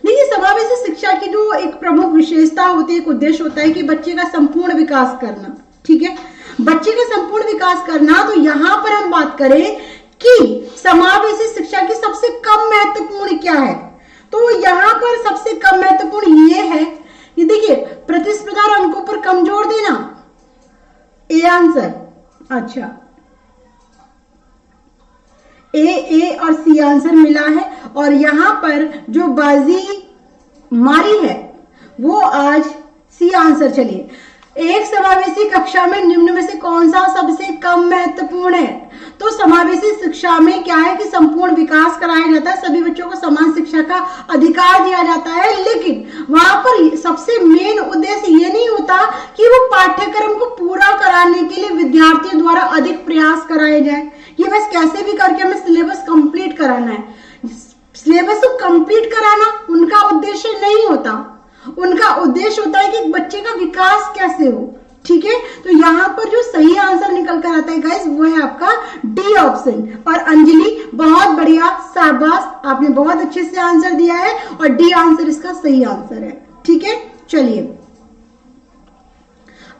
देखिए, समावेशी शिक्षा की जो एक प्रमुख विशेषता होती है, एक उद्देश्य होता है कि बच्चे का संपूर्ण विकास करना, ठीक है। बच्चे का संपूर्ण विकास करना, तो यहां पर हम बात करें कि समावेशी शिक्षा की सबसे कम महत्वपूर्ण क्या है, तो यहां पर सबसे कम महत्वपूर्ण ये है कि देखिए, प्रतिस्पर्धा और अंकों पर कम जोर देना, ए आंसर। अच्छा, ए और सी आंसर मिला है, और यहां पर जो बाजी मारी है वो आज सी आंसर। चलिए, एक समावेशी कक्षा में निम्न में से कौन सा सबसे कम महत्वपूर्ण है? तो समावेशी शिक्षा में क्या है कि संपूर्ण विकास कराया जाता है, सभी बच्चों को समान शिक्षा का अधिकार दिया जाता है, लेकिन वहां पर सबसे मेन उद्देश्य ये नहीं होता कि वो पाठ्यक्रम को पूरा कराने के लिए विद्यार्थियों द्वारा अधिक प्रयास कराए जाए। ये बस कैसे भी करके हमें सिलेबस कंप्लीट कराना है, सिलेबस को कंप्लीट कराना उनका उद्देश्य नहीं होता। उनका उद्देश्य होता है कि बच्चे का विकास कैसे हो, ठीक है। तो यहाँ पर जो सही आंसर निकल कर आता है गाइस, वो है आपका डी ऑप्शन। और अंजलि, बहुत बढ़िया, शाबाश, आपने बहुत अच्छे से आंसर दिया है और डी आंसर इसका सही आंसर है, ठीक है। चलिए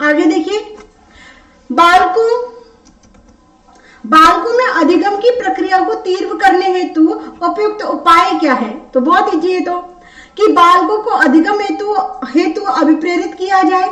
आगे देखिए, बालकों में अधिगम की प्रक्रिया को तीव्र करने हेतु उपयुक्त उपाय क्या है? तो बहुत इजी है, तो कि बालकों को अधिगम हेतु अभिप्रेरित किया जाए,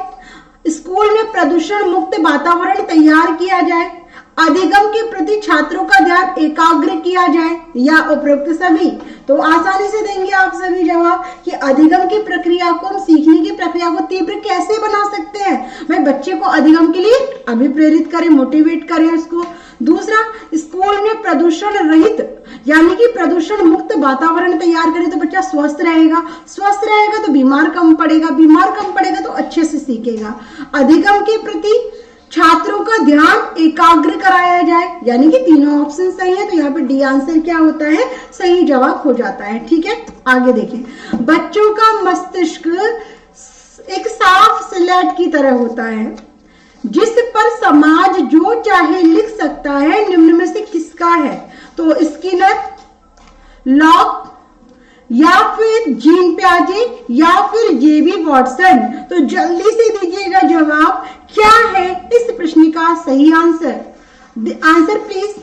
स्कूल में प्रदूषण मुक्त वातावरण तैयार किया जाए, अधिगम के प्रति छात्रों का ध्यान एकाग्र किया जाए, या उपरोक्त सभी। तो आसानी से देंगे आप सभी जवाब कि अधिगम की प्रक्रिया को, हम सीखने की प्रक्रिया को तीव्र कैसे बना सकते हैं? भाई, बच्चे को अधिगम के लिए अभिप्रेरित करें, मोटिवेट करें उसको। दूसरा, स्कूल में प्रदूषण रहित यानी कि प्रदूषण मुक्त वातावरण तैयार करें तो बच्चा स्वस्थ रहेगा, स्वस्थ रहेगा तो बीमार कम पड़ेगा, बीमार कम पड़ेगा तो अच्छे से सीखेगा। अधिगम के प्रति छात्रों का ध्यान एकाग्र कराया जाए, यानी कि तीनों ऑप्शन सही है, तो यहाँ पे डी आंसर क्या होता है, सही जवाब हो जाता है। ठीक है, आगे देखें। बच्चों का मस्तिष्क एक साफ स्लेट की तरह होता है जिस पर समाज जो चाहे लिख सकता है, निम्न में से किसका है? तो स्किनर, लॉक, या फिर जीन प्याजे, या फिर जेबी वॉटसन। तो जल्दी से दीजिएगा जवाब, क्या है इस प्रश्न का सही answer? Answer please.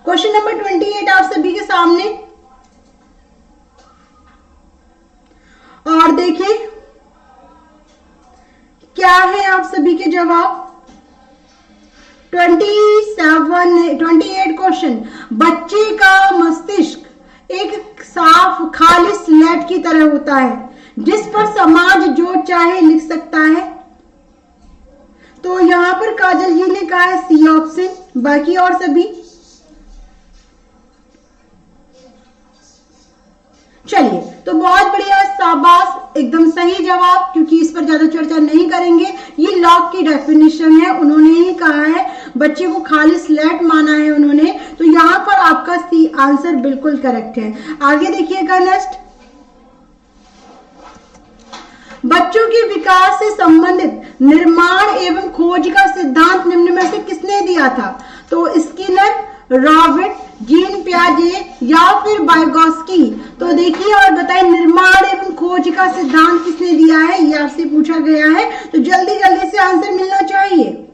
Question number 28 आप सभी के सामने, और देखिए क्या है आप सभी के जवाब। 28 क्वेश्चन। बच्चे का मस्तिष्क एक साफ खाली स्लेट की तरह होता है जिस पर समाज जो चाहे लिख सकता है। तो यहां पर काजल जी ने कहा है सी ऑप्शन, बाकी और सभी चलिए, तो बहुत बढ़िया, शाबाश, एकदम सही जवाब, क्योंकि इस पर ज्यादा चर्चा नहीं करेंगे। ये लॉक की डेफिनेशन है, उन्होंने ही कहा है, बच्चे को खाली स्लेट माना है उन्होंने, तो यहाँ पर आपका सी आंसर बिल्कुल करेक्ट है। आगे देखिएगा नेक्स्ट। बच्चों के विकास से संबंधित निर्माण एवं खोज का सिद्धांत निम्न में से किसने दिया था? तो स्किनर, रॉबर्ट, जीन प्याजे, या फिर वाइगोत्स्की। तो देखिए और बताइए, निर्माण एवं खोज का सिद्धांत किसने दिया है, ये आपसे पूछा गया है, तो जल्दी जल्दी से आंसर मिलना चाहिए।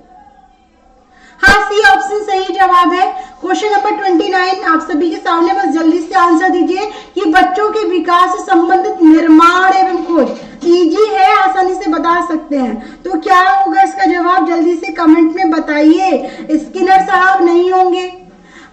हाँ, सी ऑप्शन सही जवाब है। क्वेश्चन नंबर 29 आप सभी के सामने, बस जल्दी से आंसर दीजिए कि बच्चों के विकास से संबंधित निर्माण एवं खोज, इजी है, आसानी से बता सकते हैं। तो क्या होगा इसका जवाब, जल्दी से कमेंट में बताइए। स्किनर साहब नहीं होंगे,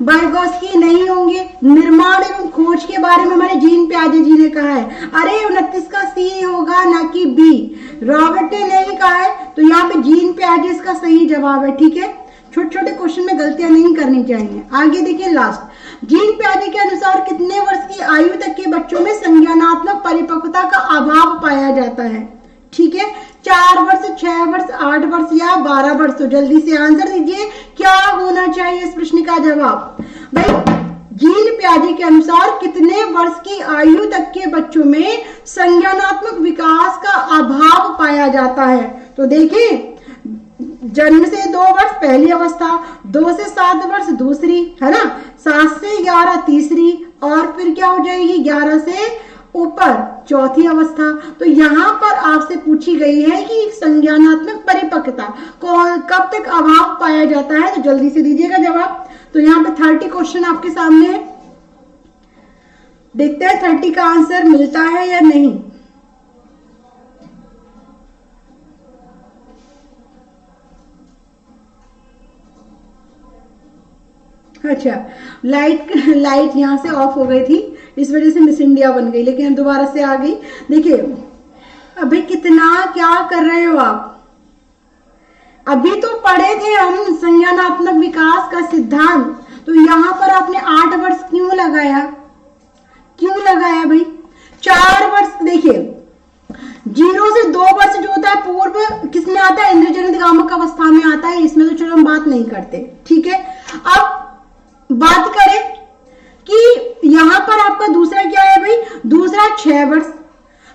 वाइगोत्स्की नहीं होंगे, निर्माण एवं खोज के बारे में हमारे जीन प्याजे जी ने कहा है। अरे 29 का सी होगा, ना कि बी। रॉबर्ट ने नहीं कहा है, तो यहाँ पे जीन प्याजे इसका सही जवाब है। ठीक है, छोटे छोटे क्वेश्चन में गलतियां नहीं करनी चाहिए। आगे देखिए लास्ट। जीन प्याजे के अनुसार कितने वर्ष की आयु तक के बच्चों में संज्ञानात्मक परिपक्वता का अभाव पाया जाता है? ठीक है, 4 वर्ष, 6 वर्ष, 8 वर्ष या 12 वर्ष। तो जल्दी से आंसर दीजिए, क्या होना चाहिए इस प्रश्न का जवाब? भाई, जीन प्याजे के अनुसार कितने वर्ष की आयु तक के बच्चों में संज्ञानात्मक विकास का अभाव पाया जाता है? तो देखिए, जन्म से 2 वर्ष पहली अवस्था, 2 से 7 वर्ष दूसरी, है ना, 7 से 11 तीसरी, और फिर क्या हो जाएगी 11 से ऊपर चौथी अवस्था। तो यहाँ पर आपसे पूछी गई है कि संज्ञानात्मक परिपक्वता कब तक अभाव पाया जाता है, तो जल्दी से दीजिएगा जवाब। तो यहाँ पे 30 क्वेश्चन आपके सामने है, देखते हैं 30 का आंसर मिलता है या नहीं। अच्छा, लाइट यहाँ से ऑफ हो गई थी, इस वजह से मिस इंडिया बन गई, लेकिन दोबारा से आ गई। देखिए अभी कितना क्या कर रहे हो आप, अभी तो पढ़े थे हम संज्ञानात्मक विकास का सिद्धांत, तो यहाँ पर आपने 8 वर्ष क्यों लगाया? क्यों लगाया भाई? 4 वर्ष। देखिए 0 से 2 वर्ष जो होता है पूर्व किसमें आता है? इंद्रजनित कामक अवस्था में आता है, इसमें तो चलो हम बात नहीं करते। ठीक है, अब बात करें कि यहाँ पर आपका दूसरा क्या है भाई? दूसरा 6 वर्ष।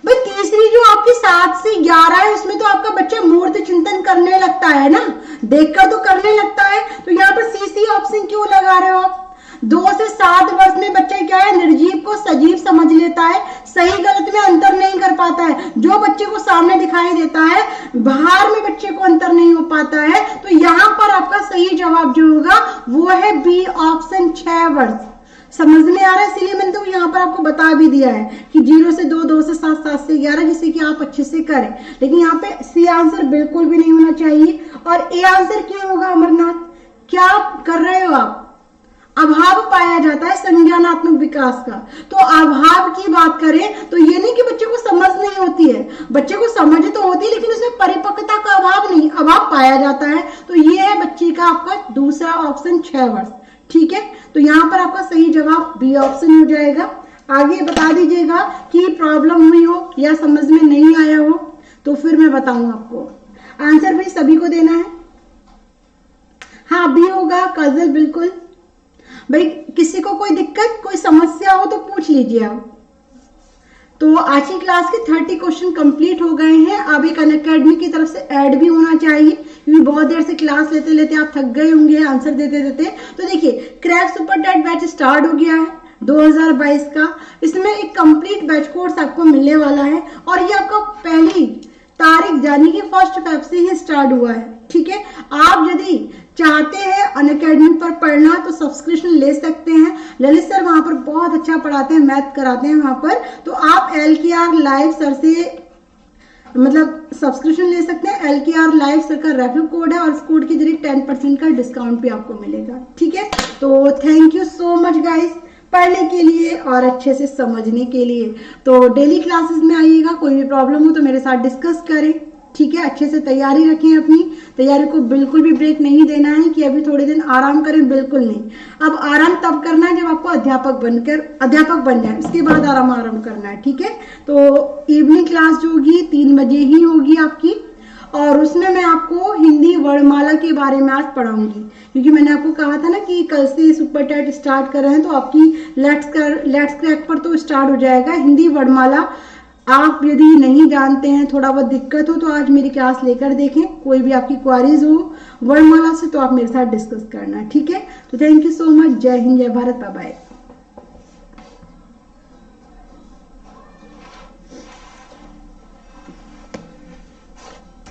भाई तीसरी जो आपकी 7 से 11 है, उसमें तो आपका बच्चा मूर्त चिंतन करने लगता है ना, देखकर तो करने लगता है। तो यहाँ पर सी ऑप्शन क्यों लगा रहे हो आप? 2 से 7 वर्ष में बच्चा क्या है, निर्जीव को सजीव समझ लेता है, सही गलत में अंतर नहीं कर पाता है। जो बच्चे को सामने दिखाई देता है, बाहर में बच्चे को अंतर नहीं हो पाता है। तो यहाँ पर आपका सही जवाब जो होगा वो है बी ऑप्शन 6 वर्ष। समझ में आ रहा है? इसीलिए मैंने तो यहाँ पर आपको बता भी दिया है कि 0 से 2, 2 से 7, 7 से 11, जिससे कि आप अच्छे से करें। लेकिन यहाँ पे सी आंसर बिल्कुल भी नहीं होना चाहिए। और ए आंसर क्यों होगा अमरनाथ? क्या कर रहे हो आप? अभाव पाया जाता है संज्ञानात्मक विकास का। तो अभाव की बात करें तो ये नहीं कि बच्चे को समझ नहीं होती है, बच्चे को समझ तो होती है, लेकिन उसमें परिपक्वता का अभाव नहीं, अभाव पाया जाता है। तो ये है बच्चे का आपका दूसरा ऑप्शन 6 वर्ष। ठीक है, तो यहाँ पर आपका सही जवाब बी ऑप्शन हो जाएगा। आगे बता दीजिएगा कि प्रॉब्लम हुई हो या समझ में नहीं आया हो तो फिर मैं बताऊं आपको। आंसर भी सभी को देना है। हाँ बी होगा काजल, बिल्कुल। भाई किसी को कोई दिक्कत कोई समस्या हो तो पूछ लीजिए आप। तो आज की क्लास के 30 क्वेश्चन कंप्लीट हो गए हैं। अब एक अनअकैडमी की तरफ से ऐड भी होना चाहिए, क्योंकि बहुत देर से क्लास लेते लेते आप थक गए होंगे आंसर देते देते। तो देखिए crack super TET batch start हो गया है 2022 का। इसमें एक कंप्लीट बैच कोर्स आपको मिलने वाला है और ये आपका पहली तारीख यानी कि 1 फ़रवरी से ही स्टार्ट हुआ है। ठीक है, आप यदि चाहते हैं अनअकैडमी पर पढ़ना तो सब्सक्रिप्शन ले सकते हैं। ललित सर वहां पर बहुत अच्छा पढ़ाते हैं, मैथ कराते हैं वहां पर। तो आप LKR लाइव सर से मतलब सब्सक्रिप्शन ले सकते हैं। LKR लाइव सर का रेफरल कोड है और इस कोड के जरिए 10% का डिस्काउंट भी आपको मिलेगा। ठीक है, तो thank you so much guys पढ़ने के लिए और अच्छे से समझने के लिए। तो डेली क्लासेस में आइएगा, कोई भी प्रॉब्लम हो तो मेरे साथ डिस्कस करें। ठीक है, अच्छे से तैयारी रखें, अपनी तैयारी को बिल्कुल भी ब्रेक नहीं देना है कि अभी थोड़े दिन आराम करें, बिल्कुल नहीं। अब आराम तब करना है जब आपको अध्यापक बन जाए, उसके बाद आराम करना है। ठीक है, तो इवनिंग क्लास जो होगी 3 बजे ही होगी आपकी, और उसमें मैं आपको हिंदी वर्णमाला के बारे में आज पढ़ाऊंगी, क्योंकि मैंने आपको कहा था ना कि कल से सुपर टेट स्टार्ट कर रहे हैं तो आपकी लेट्स क्रैक पर तो स्टार्ट हो जाएगा हिंदी वर्णमाला। आप यदि नहीं जानते हैं, थोड़ा बहुत दिक्कत हो तो आज मेरी क्लास लेकर देखें। कोई भी आपकी क्वारीज हो वर्णमाला से तो आप मेरे साथ डिस्कस करना। ठीक है, तो थैंक यू सो मच। जय हिंद, जय भारत, बाय बाय।